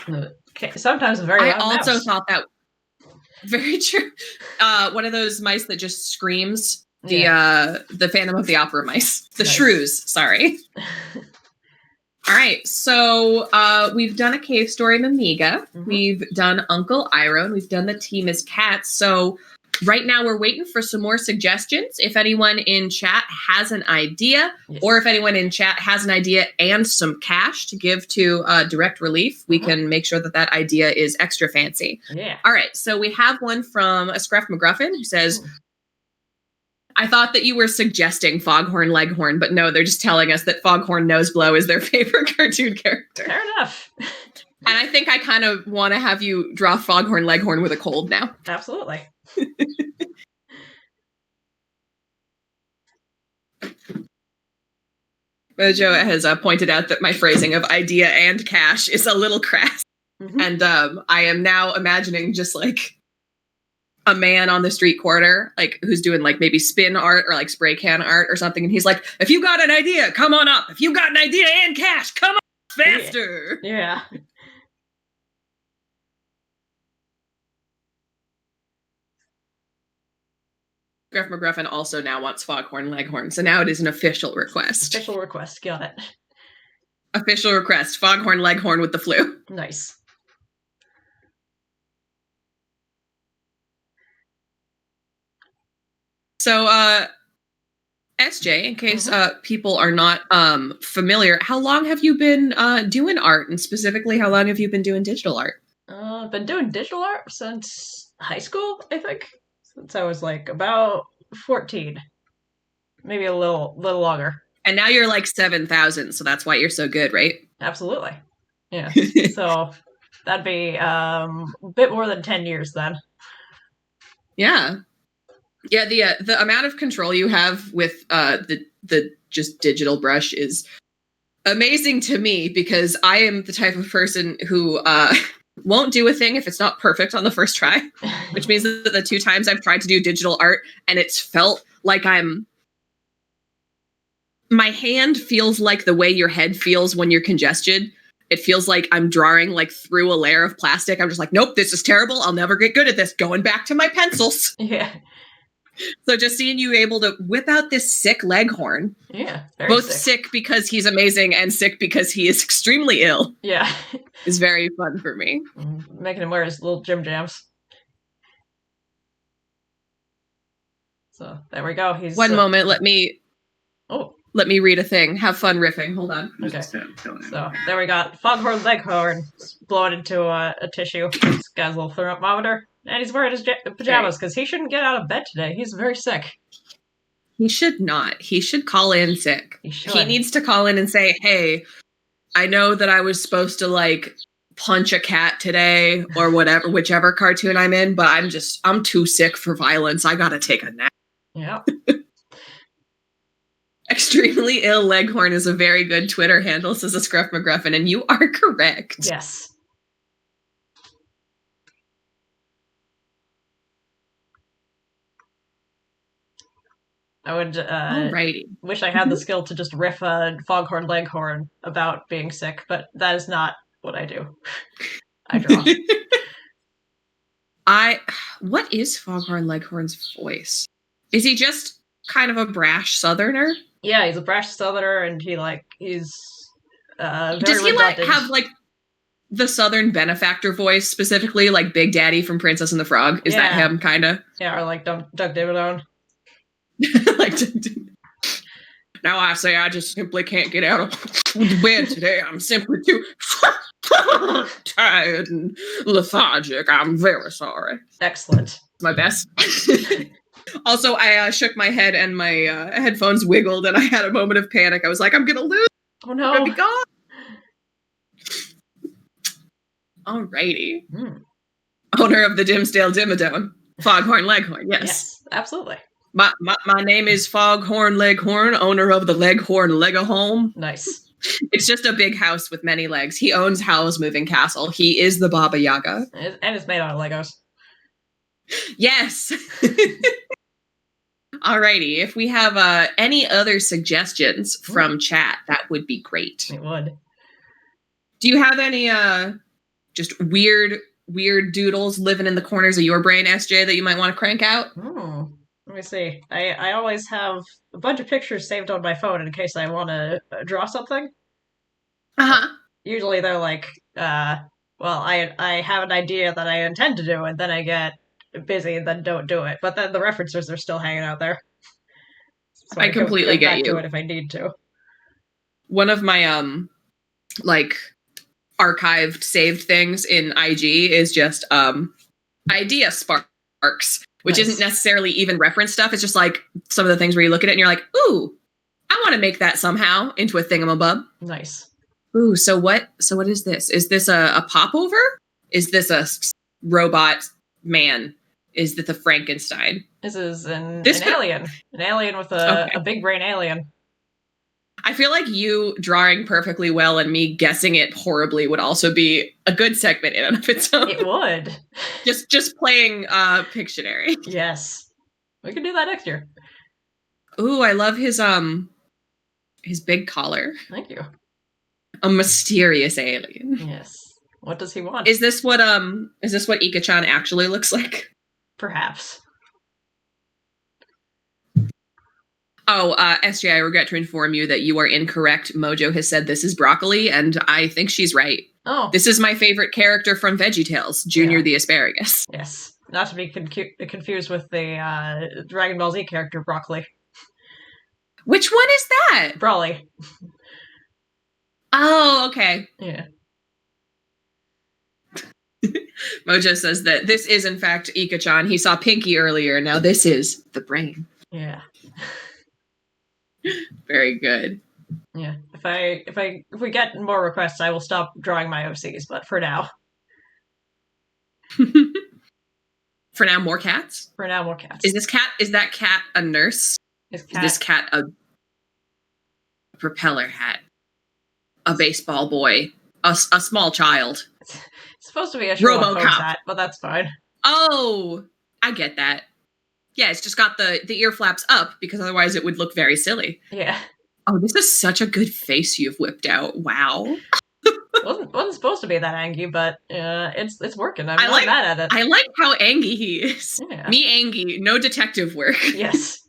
[SPEAKER 2] Okay. Sometimes a very loud
[SPEAKER 1] also
[SPEAKER 2] mouse.
[SPEAKER 1] thought that very true. One of those mice that just screams. The Phantom of the Opera mice. The shrews, sorry. All right, so we've done a cave story Mamiga. Mm-hmm. We've done Uncle Iroh, and we've done the team as cats. So right now we're waiting for some more suggestions. If anyone in chat has an idea, or if anyone in chat has an idea and some cash to give to Direct Relief, we can make sure that that idea is extra fancy.
[SPEAKER 2] Yeah.
[SPEAKER 1] All right, so we have one from a Scruff McGruffin who says, I thought that you were suggesting Foghorn Leghorn, but no, they're just telling us that Foghorn Noseblow is their favorite cartoon character.
[SPEAKER 2] Fair enough.
[SPEAKER 1] And I think I kind of want to have you draw Foghorn Leghorn with a cold now.
[SPEAKER 2] Absolutely.
[SPEAKER 1] Joe has pointed out that my phrasing of idea and cash is a little crass.
[SPEAKER 2] Mhm.
[SPEAKER 1] And I am now imagining just like a man on the street corner, like who's doing like maybe spin art or like spray can art or something. And he's like, if you got an idea, come on up. If you got an idea and cash, come on faster.
[SPEAKER 2] Yeah.
[SPEAKER 1] Gruff McGruffin also now wants Foghorn Leghorn. So now it is an official request.
[SPEAKER 2] Official request. Got it.
[SPEAKER 1] Official request. Foghorn Leghorn with the flu.
[SPEAKER 2] Nice.
[SPEAKER 1] So, SJ, in case people are not familiar, how long have you been doing art? And specifically, how long have you been doing digital art?
[SPEAKER 2] I've been doing digital art since high school, I think. Since I was like about 14. Maybe a little longer.
[SPEAKER 1] And now you're like 7,000, so that's why you're so good, right?
[SPEAKER 2] Absolutely. Yeah. So that'd be a bit more than 10 years then.
[SPEAKER 1] Yeah. Yeah, the amount of control you have with the just digital brush is amazing to me, because I am the type of person who won't do a thing if it's not perfect on the first try, which means that the 2 times I've tried to do digital art and it's felt like my hand feels like the way your head feels when you're congested. It feels like I'm drawing like through a layer of plastic. I'm just like, nope, this is terrible. I'll never get good at this. Going back to my pencils.
[SPEAKER 2] Yeah.
[SPEAKER 1] So just seeing you able to whip out this sick Leghorn.
[SPEAKER 2] Yeah.
[SPEAKER 1] Both sick because he's amazing and sick because he is extremely ill.
[SPEAKER 2] Yeah.
[SPEAKER 1] Is very fun for me.
[SPEAKER 2] Making him wear his little gym jams. So there we go. He's
[SPEAKER 1] One moment, let me read a thing. Have fun riffing. Hold on.
[SPEAKER 2] Okay. So there we got Foghorn Leghorn blowing into a tissue. This guy's a little thermometer. And he's wearing his pajamas because he shouldn't get out of bed today. He's very sick.
[SPEAKER 1] He should not. He should call in sick. He needs to call in and say, hey, I know that I was supposed to like punch a cat today or whatever, whichever cartoon I'm in, but I'm too sick for violence. I gotta take a nap.
[SPEAKER 2] Yeah.
[SPEAKER 1] Extremely ill Leghorn is a very good Twitter handle, says a Scruff McGruffin, and you are correct.
[SPEAKER 2] Yes. I would wish I had the skill to just riff a Foghorn Leghorn about being sick, but that is not what I do. I draw.
[SPEAKER 1] What is Foghorn Leghorn's voice? Is he just kind of a brash Southerner?
[SPEAKER 2] Yeah, he's a brash Southerner, and he's very
[SPEAKER 1] Does he
[SPEAKER 2] redundant.
[SPEAKER 1] have like the Southern benefactor voice, specifically like Big Daddy from Princess and the Frog? Is that him, kind of?
[SPEAKER 2] Yeah, or like Doug Dimmadome.
[SPEAKER 1] Like, now I say I just simply can't get out of bed today. I'm simply too tired and lethargic. I'm very sorry.
[SPEAKER 2] Excellent.
[SPEAKER 1] My best. Also, I shook my head and my headphones wiggled and I had a moment of panic. I was like, I'm going to lose.
[SPEAKER 2] Oh, no.
[SPEAKER 1] I'm going to be gone. Alrighty. Owner of the Dimsdale Dimmadome. Foghorn Leghorn, yes.
[SPEAKER 2] Yes, absolutely.
[SPEAKER 1] My name is Foghorn Leghorn, owner of the Leghorn Lega-home.
[SPEAKER 2] Nice.
[SPEAKER 1] It's just a big house with many legs. He owns Howl's Moving Castle. He is the Baba Yaga.
[SPEAKER 2] And it's made out of Legos.
[SPEAKER 1] Yes. Alrighty. If we have any other suggestions from chat, that would be great.
[SPEAKER 2] It would.
[SPEAKER 1] Do you have any just weird doodles living in the corners of your brain, SJ, that you might want to crank out?
[SPEAKER 2] Let me see. I always have a bunch of pictures saved on my phone in case I want to draw something.
[SPEAKER 1] Uh-huh.
[SPEAKER 2] Usually they're like, well, I have an idea that I intend to do, and then I get busy and then don't do it. But then the references are still hanging out there. So
[SPEAKER 1] I completely get you.
[SPEAKER 2] To it if I need to. One
[SPEAKER 1] of my like archived saved things in IG is just idea sparks, which isn't necessarily even reference stuff. It's just like some of the things where you look at it and you're like, ooh, I want to make that somehow into a thingamabub.
[SPEAKER 2] Nice.
[SPEAKER 1] Ooh, so what is this? Is this a popover? Is this a robot man? Is this a Frankenstein?
[SPEAKER 2] This is an alien. An alien with a big brain alien.
[SPEAKER 1] I feel like you drawing perfectly well and me guessing it horribly would also be a good segment in and of its own.
[SPEAKER 2] It would.
[SPEAKER 1] Just playing Pictionary.
[SPEAKER 2] Yes. We can do that next year.
[SPEAKER 1] Ooh, I love his big collar.
[SPEAKER 2] Thank you.
[SPEAKER 1] A mysterious alien.
[SPEAKER 2] Yes. What does he want?
[SPEAKER 1] Is this what Ika-chan actually looks like?
[SPEAKER 2] Perhaps.
[SPEAKER 1] Oh, SJ, I regret to inform you that you are incorrect. Mojo has said this is broccoli, and I think she's right.
[SPEAKER 2] Oh.
[SPEAKER 1] This is my favorite character from VeggieTales, Junior the Asparagus.
[SPEAKER 2] Yes. Not to be confused with the Dragon Ball Z character, Broccoli.
[SPEAKER 1] Which one is that?
[SPEAKER 2] Brawly.
[SPEAKER 1] Oh, okay.
[SPEAKER 2] Yeah.
[SPEAKER 1] Mojo says that this is, in fact, Ika-chan. He saw Pinky earlier. Now this is the brain.
[SPEAKER 2] Yeah.
[SPEAKER 1] Very good.
[SPEAKER 2] Yeah. If we get more requests, I will stop drawing my OCs, but for now.
[SPEAKER 1] For now, more cats?
[SPEAKER 2] For now, more cats.
[SPEAKER 1] Is that cat a nurse? Is this cat a propeller hat? A baseball boy? A small child?
[SPEAKER 2] It's supposed to be a Sherlock Holmes
[SPEAKER 1] RoboCop
[SPEAKER 2] hat, but that's fine.
[SPEAKER 1] Oh, I get that. Yeah, it's just got the ear flaps up because otherwise it would look very silly.
[SPEAKER 2] Yeah.
[SPEAKER 1] Oh, this is such a good face you've whipped out. Wow.
[SPEAKER 2] wasn't supposed to be that angry, but it's working. I'm not mad at it.
[SPEAKER 1] I like how angry he is.
[SPEAKER 2] Yeah.
[SPEAKER 1] Me angry, no detective work.
[SPEAKER 2] Yes.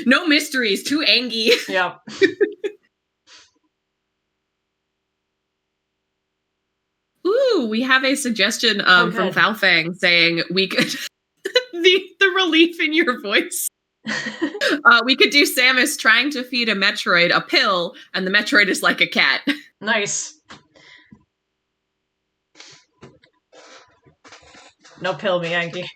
[SPEAKER 1] No mysteries, too angry.
[SPEAKER 2] Yep.
[SPEAKER 1] Ooh, we have a suggestion from Falfang saying we could the relief in your voice. We could do Samus trying to feed a Metroid a pill, and the Metroid is like a cat.
[SPEAKER 2] Nice. No pill me, Yankee.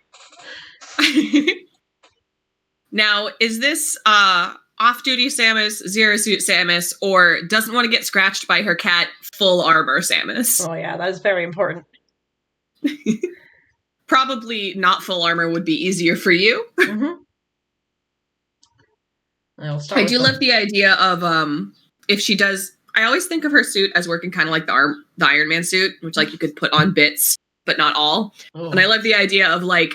[SPEAKER 1] Now, is this off-duty Samus, Zero Suit Samus, or doesn't want to get scratched by her cat, full armor Samus?
[SPEAKER 2] Oh yeah, that is very important.
[SPEAKER 1] Probably not full armor would be easier for you.
[SPEAKER 2] Mm-hmm.
[SPEAKER 1] I do love the idea of if she does. I always think of her suit as working kind of like the Iron Man suit, which like you could put on bits, but not all. Ooh. And I love the idea of like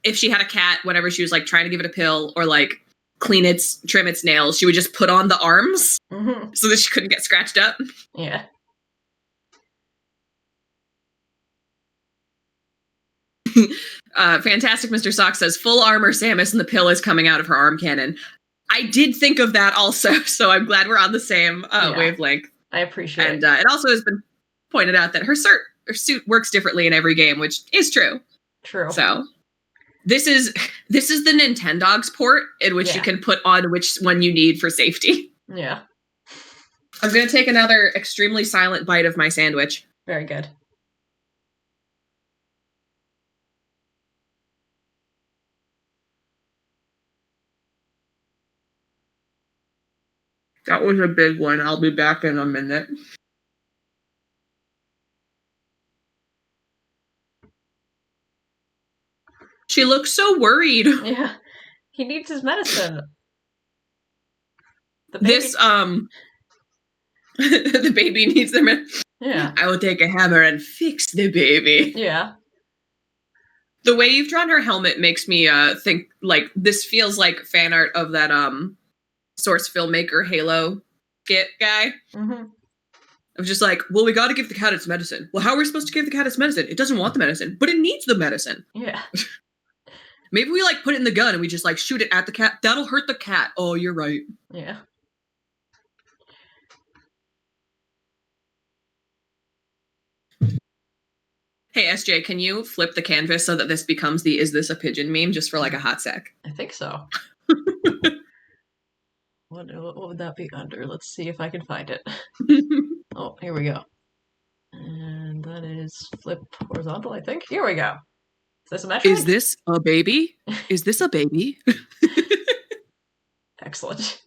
[SPEAKER 1] if she had a cat, whenever she was like trying to give it a pill or like trim its nails, she would just put on the arms so that she couldn't get scratched up.
[SPEAKER 2] Yeah.
[SPEAKER 1] Fantastic Mr. Sock says full armor Samus and the pill is coming out of her arm cannon. I did think of that also, so I'm glad we're on the same wavelength.
[SPEAKER 2] I appreciate it.
[SPEAKER 1] And it also has been pointed out that her suit works differently in every game, which is true.
[SPEAKER 2] True.
[SPEAKER 1] So this is the Nintendogs port in which you can put on which one you need for safety.
[SPEAKER 2] Yeah.
[SPEAKER 1] I'm going to take another extremely silent bite of my sandwich.
[SPEAKER 2] Very good.
[SPEAKER 1] That was a big one. I'll be back in a minute. She looks so worried.
[SPEAKER 2] Yeah. He needs his medicine.
[SPEAKER 1] The baby needs their medicine.
[SPEAKER 2] Yeah.
[SPEAKER 1] I will take a hammer and fix the baby.
[SPEAKER 2] Yeah.
[SPEAKER 1] The way you've drawn her helmet makes me think like this feels like fan art of that Source filmmaker Halo skit guy.
[SPEAKER 2] Mm-hmm.
[SPEAKER 1] I'm just like, well, we got to give the cat its medicine. Well, how are we supposed to give the cat its medicine? It doesn't want the medicine, but it needs the medicine.
[SPEAKER 2] Yeah.
[SPEAKER 1] Maybe we like put it in the gun and we just like shoot it at the cat. That'll hurt the cat. Oh, you're right.
[SPEAKER 2] Yeah.
[SPEAKER 1] Hey, SJ, can you flip the canvas so that this becomes the "Is this a pigeon" meme just for like a hot sec?
[SPEAKER 2] I think so. What would that be under? Let's see if I can find it. Oh, here we go. And that is flip horizontal, I think. Here we go. Is this a Metroid?
[SPEAKER 1] Is this a baby? Is this a baby?
[SPEAKER 2] Excellent.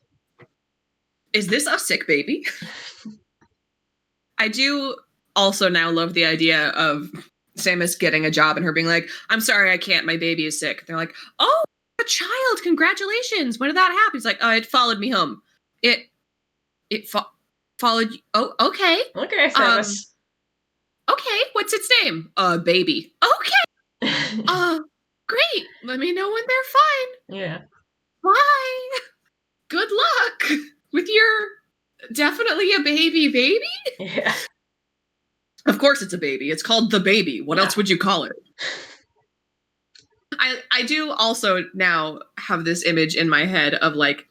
[SPEAKER 1] Is this a sick baby? I do also now love the idea of Samus getting a job and her being like, I'm sorry, I can't. My baby is sick. They're like, oh, a child. Congratulations. When did that happen? He's like, it followed me home. It It followed you. Oh, okay.
[SPEAKER 2] Okay, Samus.
[SPEAKER 1] Okay, what's its name? Baby. Okay. Great. Let me know when they're fine.
[SPEAKER 2] Yeah.
[SPEAKER 1] Bye. Good luck with your definitely a baby.
[SPEAKER 2] Yeah.
[SPEAKER 1] Of course it's a baby. It's called the baby. What else would you call it? I do also now have this image in my head of like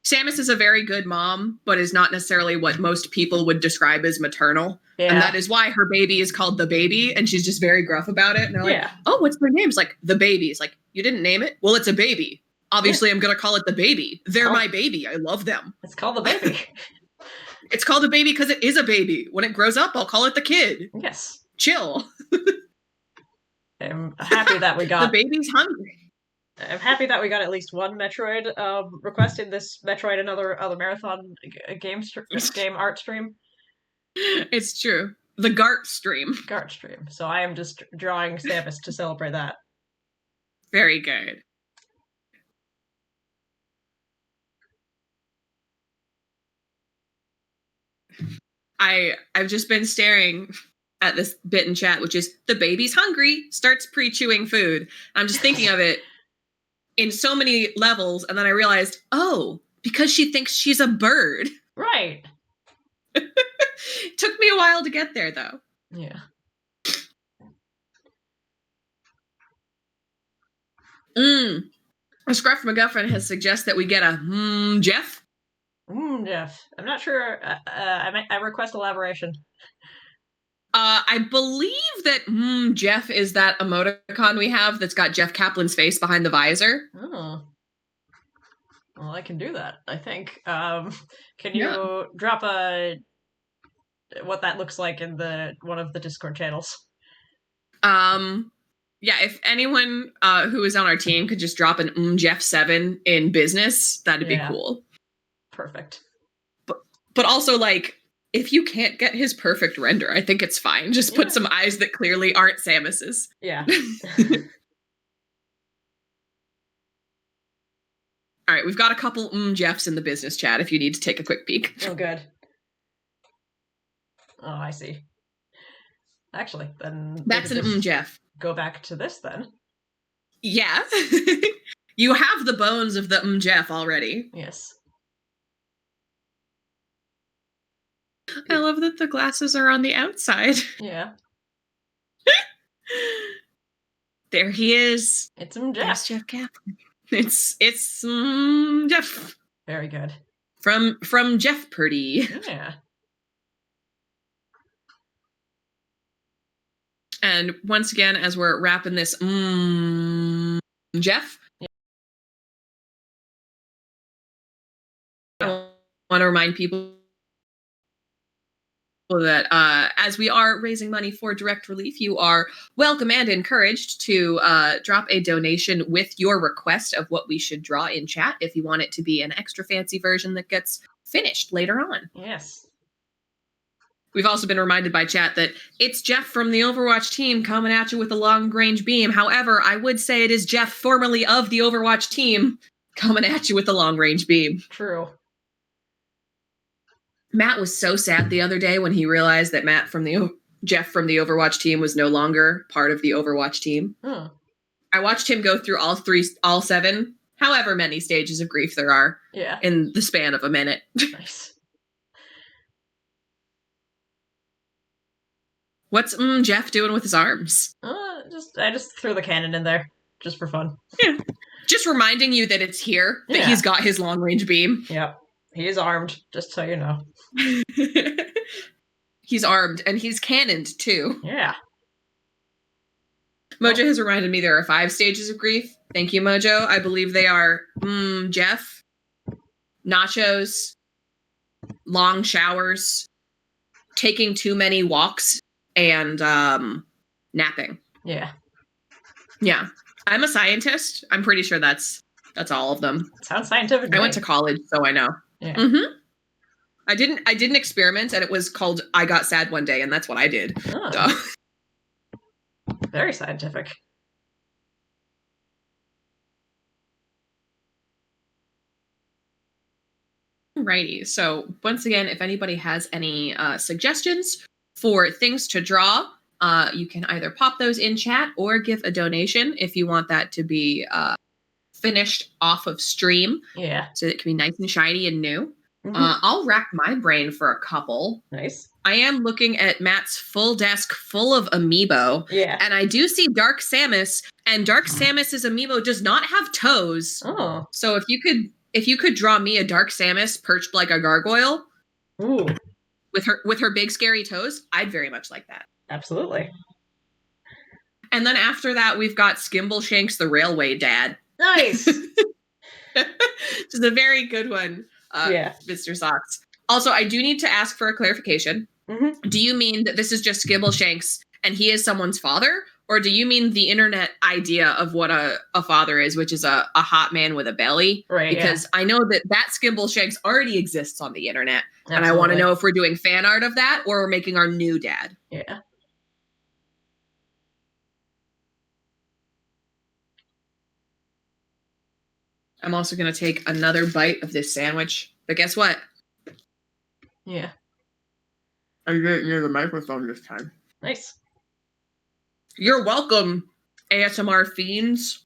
[SPEAKER 1] Samus is a very good mom, but is not necessarily what most people would describe as maternal.
[SPEAKER 2] Yeah.
[SPEAKER 1] And that is why her baby is called the baby, and she's just very gruff about it. And they're like, oh, what's their name? It's like, the baby. It's like, you didn't name it? Well, it's a baby. Obviously, I'm going to call it the baby. They're my baby. I love them.
[SPEAKER 2] It's called the baby.
[SPEAKER 1] It's called a baby because it is a baby. When it grows up, I'll call it the kid.
[SPEAKER 2] Yes.
[SPEAKER 1] Chill.
[SPEAKER 2] I'm happy that we got...
[SPEAKER 1] The baby's hungry.
[SPEAKER 2] I'm happy that we got at least one Metroid request in this Metroid and other marathon game art stream.
[SPEAKER 1] It's true. The Gart stream.
[SPEAKER 2] Gart stream. So I am just drawing Samus to celebrate that.
[SPEAKER 1] Very good. I've just been staring at this bit in chat, which is the baby's hungry, starts pre-chewing food. I'm just thinking of it in so many levels, and then I realized, oh, because she thinks she's a bird.
[SPEAKER 2] Right.
[SPEAKER 1] Took me a while to get there, though.
[SPEAKER 2] Yeah.
[SPEAKER 1] Scruff McGuffin has suggested that we get a Jeff.
[SPEAKER 2] Jeff. I'm not sure. I request elaboration.
[SPEAKER 1] I believe that Jeff is that emoticon we have that's got Jeff Kaplan's face behind the visor.
[SPEAKER 2] Oh. Well, I can do that, I think. Can you drop what that looks like in one of the Discord channels?
[SPEAKER 1] Yeah, if anyone who is on our team could just drop an Jeff 7 in business, that'd be cool.
[SPEAKER 2] Perfect.
[SPEAKER 1] But also, like, if you can't get his perfect render, I think it's fine. Just put some eyes that clearly aren't Samus's.
[SPEAKER 2] Yeah.
[SPEAKER 1] All right, we've got a couple Jeffs in the business chat if you need to take a quick peek.
[SPEAKER 2] Oh, good. Oh, I see. Actually, then...
[SPEAKER 1] That's an Jeff.
[SPEAKER 2] Go back to this, then.
[SPEAKER 1] Yeah. You have the bones of the Jeff already.
[SPEAKER 2] Yes.
[SPEAKER 1] I love that the glasses are on the outside.
[SPEAKER 2] Yeah.
[SPEAKER 1] There he is.
[SPEAKER 2] It's Jeff.
[SPEAKER 1] There's Jeff Kaplan. It's Jeff.
[SPEAKER 2] Very good.
[SPEAKER 1] From Jeff Purdy.
[SPEAKER 2] Yeah.
[SPEAKER 1] And once again, as we're wrapping this Jeff, I want to remind people that as we are raising money for direct relief, you are welcome and encouraged to drop a donation with your request of what we should draw in chat if you want it to be an extra fancy version that gets finished later on.
[SPEAKER 2] Yes.
[SPEAKER 1] We've also been reminded by chat that it's Jeff from the Overwatch team coming at you with a long-range beam. However, I would say it is Jeff, formerly of the Overwatch team, coming at you with a long-range beam.
[SPEAKER 2] True.
[SPEAKER 1] Matt was so sad the other day when he realized that Jeff from the Overwatch team was no longer part of the Overwatch team.
[SPEAKER 2] Hmm.
[SPEAKER 1] I watched him go through all 7, however many stages of grief there are, in the span of a minute.
[SPEAKER 2] Nice.
[SPEAKER 1] What's Jeff doing with his arms?
[SPEAKER 2] I just threw the cannon in there, just for fun.
[SPEAKER 1] Yeah. Just reminding you that it's here, that he's got his long-range beam.
[SPEAKER 2] Yep. He is armed, just so you know.
[SPEAKER 1] He's armed, and he's cannoned, too.
[SPEAKER 2] Yeah.
[SPEAKER 1] Mojo has reminded me there are 5 stages of grief. Thank you, Mojo. I believe they are Jeff, nachos, long showers, taking too many walks, and napping.
[SPEAKER 2] Yeah.
[SPEAKER 1] Yeah. I'm a scientist. I'm pretty sure that's all of them.
[SPEAKER 2] Sounds scientific.
[SPEAKER 1] I went to college, so I know.
[SPEAKER 2] Yeah.
[SPEAKER 1] Mm-hmm. I didn't experiment, and it was called I Got Sad One Day, and that's what I did.
[SPEAKER 2] Oh.
[SPEAKER 1] So.
[SPEAKER 2] Very scientific.
[SPEAKER 1] Alrighty. So once again, if anybody has any suggestions for things to draw, you can either pop those in chat or give a donation if you want that to be finished off of stream.
[SPEAKER 2] Yeah.
[SPEAKER 1] So it can be nice and shiny and new.
[SPEAKER 2] Mhm.
[SPEAKER 1] I'll rack my brain for a couple.
[SPEAKER 2] Nice.
[SPEAKER 1] I am looking at Matt's full desk full of amiibo.
[SPEAKER 2] Yeah.
[SPEAKER 1] And I do see Dark Samus, and Dark Samus's amiibo does not have toes.
[SPEAKER 2] Oh.
[SPEAKER 1] So if you could draw me a Dark Samus perched like a gargoyle,
[SPEAKER 2] Ooh.
[SPEAKER 1] with her big scary toes, I'd very much like that.
[SPEAKER 2] Absolutely.
[SPEAKER 1] And then after that, we've got Skimbleshanks the Railway Dad.
[SPEAKER 2] Nice.
[SPEAKER 1] Which is a very good one,
[SPEAKER 2] Yeah.
[SPEAKER 1] Mr. Socks. Also, I do need to ask for a clarification.
[SPEAKER 2] Mm-hmm.
[SPEAKER 1] Do you mean that this is just Skimbleshanks and he is someone's father? Or do you mean the internet idea of what a father is, which is a hot man with a belly?
[SPEAKER 2] Right.
[SPEAKER 1] Because I know that Skimbleshanks already exists on the internet.
[SPEAKER 2] Absolutely.
[SPEAKER 1] And I want to know if we're doing fan art of that or we're making our new dad.
[SPEAKER 2] Yeah.
[SPEAKER 1] I'm also going to take another bite of this sandwich. But guess what?
[SPEAKER 2] Yeah.
[SPEAKER 1] I'm getting near the microphone this time.
[SPEAKER 2] Nice.
[SPEAKER 1] You're welcome, ASMR fiends.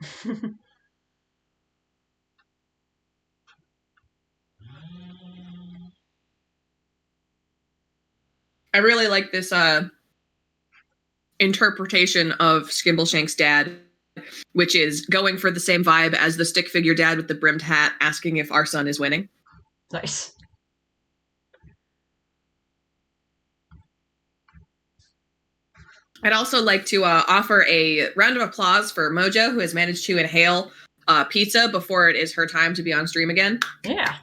[SPEAKER 1] I really like this interpretation of Skimbleshank's dad, which is going for the same vibe as the stick figure dad with the brimmed hat, asking if our son is winning.
[SPEAKER 2] Nice.
[SPEAKER 1] I'd also like to offer a round of applause for Mojo, who has managed to inhale pizza before it is her time to be on stream again.
[SPEAKER 2] Yeah.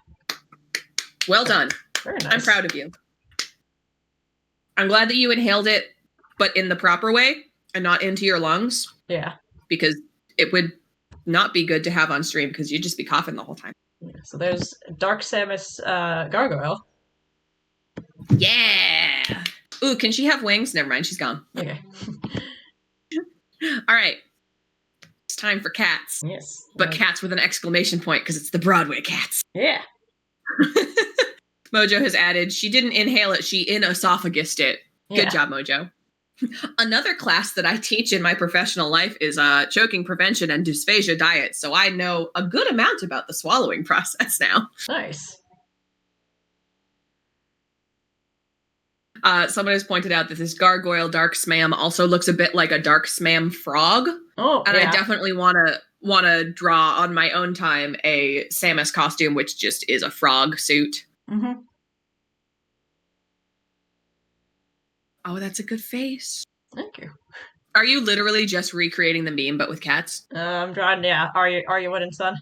[SPEAKER 1] Well done.
[SPEAKER 2] Very nice.
[SPEAKER 1] I'm proud of you. I'm glad that you inhaled it, but in the proper way and not into your lungs.
[SPEAKER 2] Yeah.
[SPEAKER 1] Because it would not be good to have on stream because you'd just be coughing the whole time.
[SPEAKER 2] Yeah. So there's Dark Samus Gargoyle.
[SPEAKER 1] Yeah. Ooh, can she have wings? Never mind, she's gone.
[SPEAKER 2] Okay.
[SPEAKER 1] All right. It's time for cats.
[SPEAKER 2] Yes.
[SPEAKER 1] But cats with an exclamation point because it's the Broadway cats.
[SPEAKER 2] Yeah.
[SPEAKER 1] Mojo has added, she didn't inhale it, she in-esophagused it.
[SPEAKER 2] Yeah.
[SPEAKER 1] Good job, Mojo. Another class that I teach in my professional life is choking prevention and dysphagia diet, so I know a good amount about the swallowing process now.
[SPEAKER 2] Nice.
[SPEAKER 1] Someone has pointed out that this gargoyle Dark Smam also looks a bit like a Dark Smam frog.
[SPEAKER 2] Oh,
[SPEAKER 1] and
[SPEAKER 2] yeah.
[SPEAKER 1] I definitely want to draw on my own time a Samus costume, which just is a frog suit.
[SPEAKER 2] Mm-hmm.
[SPEAKER 1] Oh, that's a good face.
[SPEAKER 2] Thank you.
[SPEAKER 1] Are you literally just recreating the meme but with cats?
[SPEAKER 2] I'm drawing. Yeah. Are you winning, son?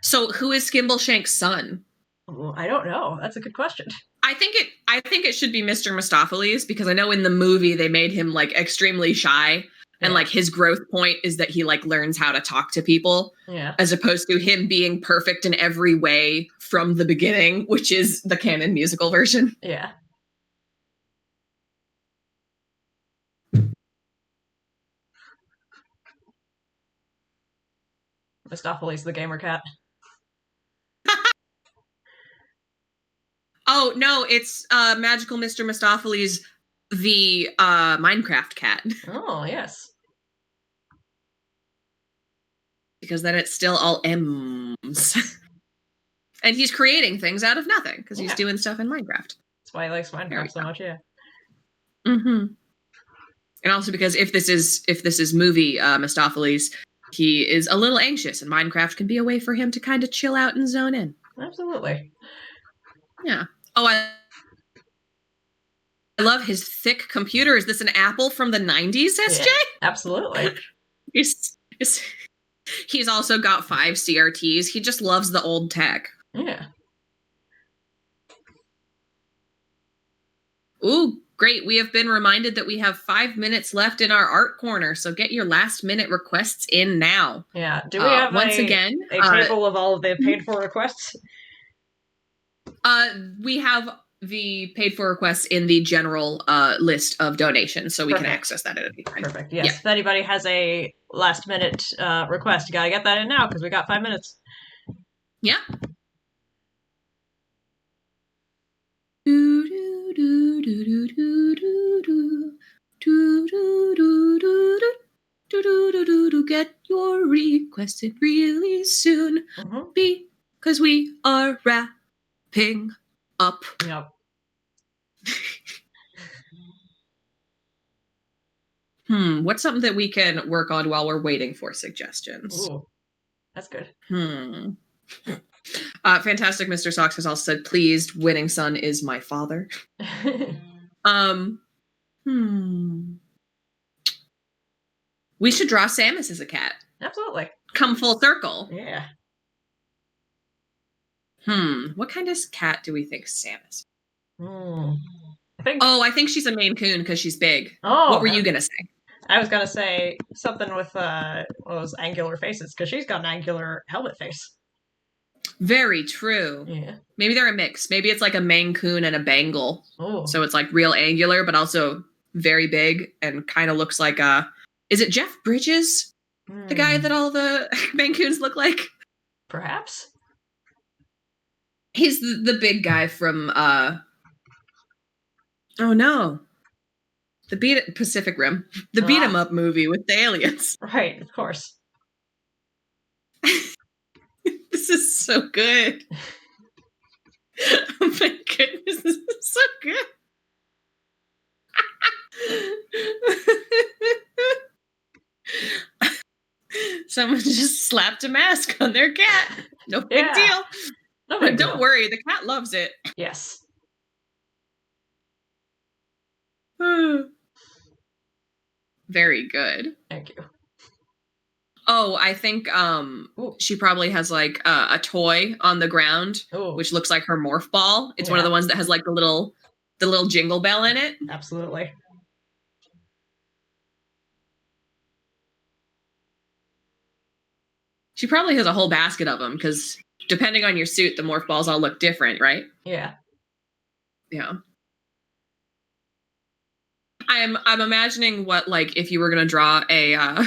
[SPEAKER 1] So who is Skimbleshank's son?
[SPEAKER 2] Well, I don't know. That's a good question.
[SPEAKER 1] I think it should be Mr. Mistopheles, because I know in the movie they made him like extremely shy, and like his growth point is that he like learns how to talk to people, as opposed to him being perfect in every way from the beginning, which is the canon musical version.
[SPEAKER 2] Yeah. Mistopheles the gamer cat.
[SPEAKER 1] Oh no, it's Magical Mr. Mistopheles, the Minecraft cat.
[SPEAKER 2] Oh yes.
[SPEAKER 1] Because then it's still all M's. And he's creating things out of nothing because he's doing stuff in Minecraft.
[SPEAKER 2] That's why he likes Minecraft so much. Yeah.
[SPEAKER 1] Mm-hmm. And also because if this is movie Mistopheles, he is a little anxious, and Minecraft can be a way for him to kind of chill out and zone in.
[SPEAKER 2] Absolutely.
[SPEAKER 1] Yeah. Oh, I love his thick computer. Is this an Apple from the 90s, SJ?
[SPEAKER 2] Yeah, absolutely.
[SPEAKER 1] He's also got 5 CRTs. He just loves the old tech.
[SPEAKER 2] Yeah.
[SPEAKER 1] Ooh, great. We have been reminded that we have 5 minutes left in our art corner, so get your last minute requests in now.
[SPEAKER 2] Yeah. Do we have
[SPEAKER 1] once again
[SPEAKER 2] a table of all of the paid for requests?
[SPEAKER 1] We have the paid for requests in the general list of donations, so we can access that at any time.
[SPEAKER 2] Perfect. Yes. If anybody has a last minute request, you gotta get that in now because we got 5 minutes.
[SPEAKER 1] Yeah. do do do do do do do do do do. Get your requested really soon. Because we are wrapping up.
[SPEAKER 2] Yep.
[SPEAKER 1] What's something that we can work on while we're waiting for suggestions?
[SPEAKER 2] Ooh, that's good.
[SPEAKER 1] Fantastic Mr. Socks has also said, pleased, winning son is my father. We should draw Samus as a cat.
[SPEAKER 2] Absolutely.
[SPEAKER 1] Come full circle.
[SPEAKER 2] Yeah.
[SPEAKER 1] What kind of cat do we think Samus?
[SPEAKER 2] I
[SPEAKER 1] think she's a Maine Coon because she's big.
[SPEAKER 2] Oh,
[SPEAKER 1] what were you gonna say?
[SPEAKER 2] I was gonna say something with those angular faces because she's got an angular helmet face.
[SPEAKER 1] Very true.
[SPEAKER 2] Yeah.
[SPEAKER 1] Maybe they're a mix. Maybe it's like a Maine Coon and a Bengal.
[SPEAKER 2] Oh.
[SPEAKER 1] So it's like real angular, but also very big and kind of looks like is it Jeff Bridges? The guy that all the Maine Coons look like?
[SPEAKER 2] Perhaps.
[SPEAKER 1] He's the big guy from oh no. The Pacific Rim. The beat 'em up movie with the aliens.
[SPEAKER 2] Right, of course.
[SPEAKER 1] This is so good. Oh my goodness, this is so good. Someone just slapped a mask on their cat. No big deal.
[SPEAKER 2] No big
[SPEAKER 1] Don't worry, the cat loves it.
[SPEAKER 2] Yes.
[SPEAKER 1] Very good.
[SPEAKER 2] Thank you.
[SPEAKER 1] Oh, I think she probably has like a toy on the ground, which looks like her morph ball. It's one of the ones that has like the little jingle bell in it.
[SPEAKER 2] Absolutely.
[SPEAKER 1] She probably has a whole basket of them because depending on your suit, the morph balls all look different, right?
[SPEAKER 2] Yeah.
[SPEAKER 1] Yeah. I'm imagining what, like, if you were gonna draw a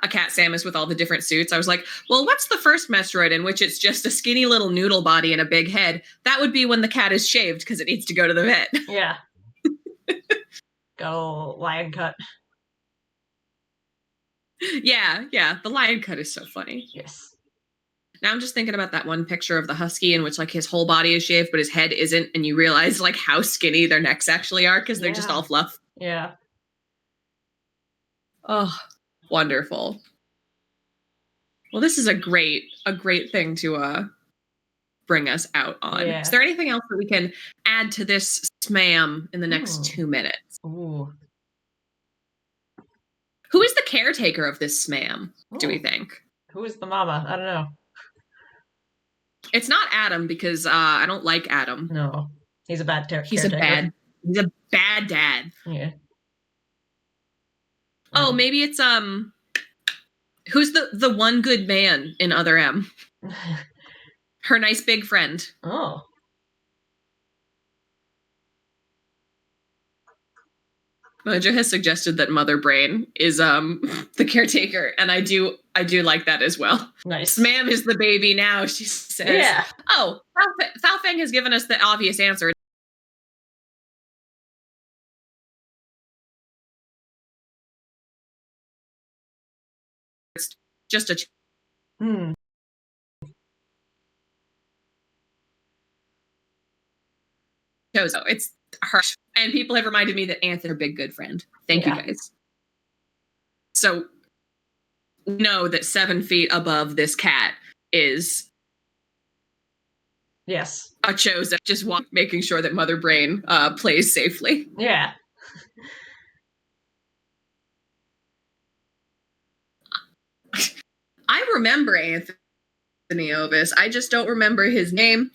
[SPEAKER 1] cat Samus with all the different suits. I was like, well, what's the first Metroid in which it's just a skinny little noodle body and a big head? That would be when the cat is shaved because it needs to go to the vet.
[SPEAKER 2] Yeah. Go lion cut.
[SPEAKER 1] Yeah. The lion cut is so funny.
[SPEAKER 2] Yes.
[SPEAKER 1] Now I'm just thinking about that one picture of the husky in which like his whole body is shaved, but his head isn't, and you realize like how skinny their necks actually are because they're just all fluff.
[SPEAKER 2] Yeah.
[SPEAKER 1] Oh, wonderful. Well, this is a great thing to bring us out on.
[SPEAKER 2] Yeah.
[SPEAKER 1] Is there anything else that we can add to this SMAM in the next 2 minutes?
[SPEAKER 2] Ooh.
[SPEAKER 1] Who is the caretaker of this SMAM, do we think?
[SPEAKER 2] Who is the mama? I don't know.
[SPEAKER 1] It's not Adam because I don't like Adam.
[SPEAKER 2] No. He's a bad
[SPEAKER 1] He's a bad dad.
[SPEAKER 2] Yeah.
[SPEAKER 1] Oh, maybe it's who's the one good man in Other M? Her nice big friend.
[SPEAKER 2] Oh.
[SPEAKER 1] Mojo has suggested that Mother Brain is the caretaker, and I do like that as well.
[SPEAKER 2] Nice.
[SPEAKER 1] SMAM is the baby now, she says.
[SPEAKER 2] Yeah.
[SPEAKER 1] Oh, Falfang has given us the obvious answer. It's just a Chozo. It's her. And people have reminded me that Anthony's a big good friend. Thank you guys. So we know that 7 feet above this cat is a Chozo, just making sure that Mother Brain plays safely.
[SPEAKER 2] Yeah.
[SPEAKER 1] I remember Anthony Ovis. I just don't remember his name.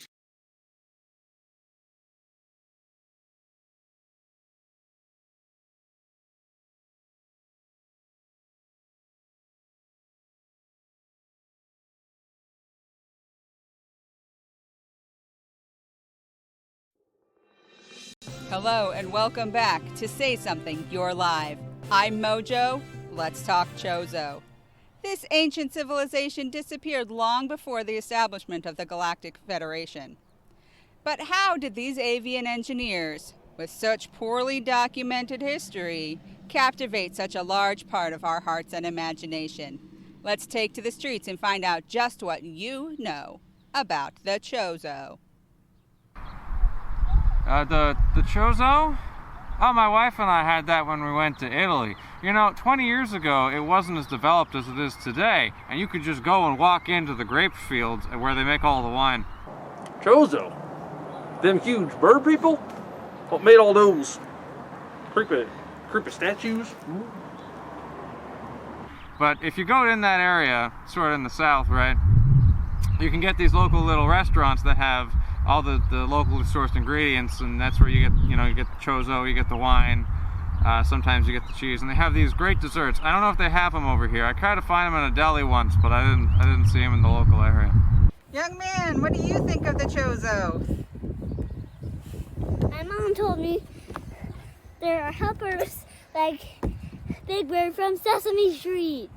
[SPEAKER 4] Hello and welcome back to Say Something, You're Live. I'm Mojo. Let's talk Chozo. This ancient civilization disappeared long before the establishment of the Galactic Federation. But how did these avian engineers, with such poorly documented history, captivate such a large part of our hearts and imagination. Let's take to the streets and find out just what you know about the Chozo.
[SPEAKER 5] The Chozo? Oh, my wife and I had that when we went to Italy. 20 years ago, it wasn't as developed as it is today, and you could just go and walk into the grape fields where they make all the wine.
[SPEAKER 6] Chozo? Them huge bird people? What made all those creepy statues?
[SPEAKER 5] But if you go in that area, sort of in the south, right, you can get these local little restaurants that have all the locally sourced ingredients, and that's where you get the Chozo, you get the wine, sometimes you get the cheese, and they have these great desserts. I don't know if they have them over here. I tried to find them in a deli once, but I didn't see them in the local area.
[SPEAKER 4] Young man, what do you think of the Chozo?
[SPEAKER 7] My mom told me there are helpers like Big Bird from Sesame Street.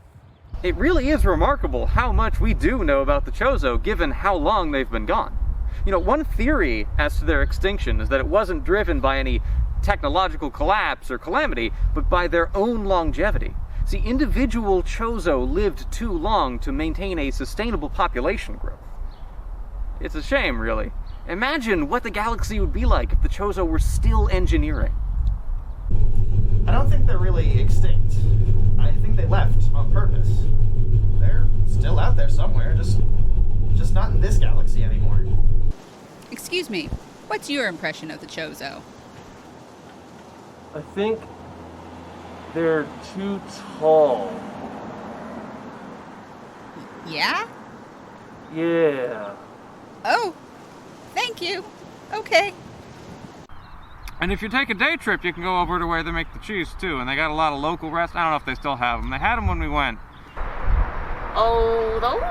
[SPEAKER 8] It really is remarkable how much we do know about the Chozo given how long they've been gone. One theory as to their extinction is that it wasn't driven by any technological collapse or calamity, but by their own longevity. See, individual Chozo lived too long to maintain a sustainable population growth. It's a shame, really. Imagine what the galaxy would be like if the Chozo were still engineering.
[SPEAKER 9] I don't think they're really extinct. I think they left on purpose. They're still out there somewhere, just not in this galaxy anymore.
[SPEAKER 4] Excuse me, what's your impression of the Chozo?
[SPEAKER 6] I think they're too tall.
[SPEAKER 4] Yeah?
[SPEAKER 6] Yeah.
[SPEAKER 4] Oh, thank you. Okay.
[SPEAKER 5] And if you take a day trip, you can go over to where they make the cheese too, and they got a lot of local restaurants. I don't know if they still have them. They had them when we went.
[SPEAKER 10] Oh, those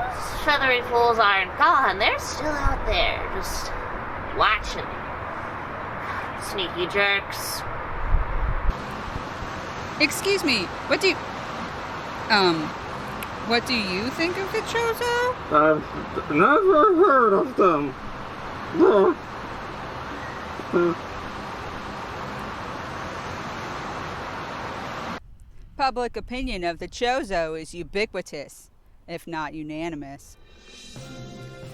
[SPEAKER 10] feathery fools aren't gone. They're still out there, just watching. Sneaky jerks.
[SPEAKER 4] Excuse me, what do you think of the Chozo?
[SPEAKER 6] I've never heard of them.
[SPEAKER 4] Public opinion of the Chozo is ubiquitous, if not unanimous.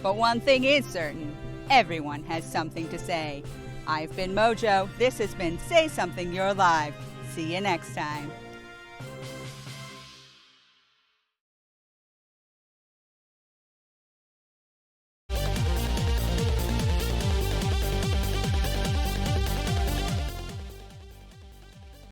[SPEAKER 4] But one thing is certain, everyone has something to say. I've been Mojo, this has been Say Something You're Live. See you next time.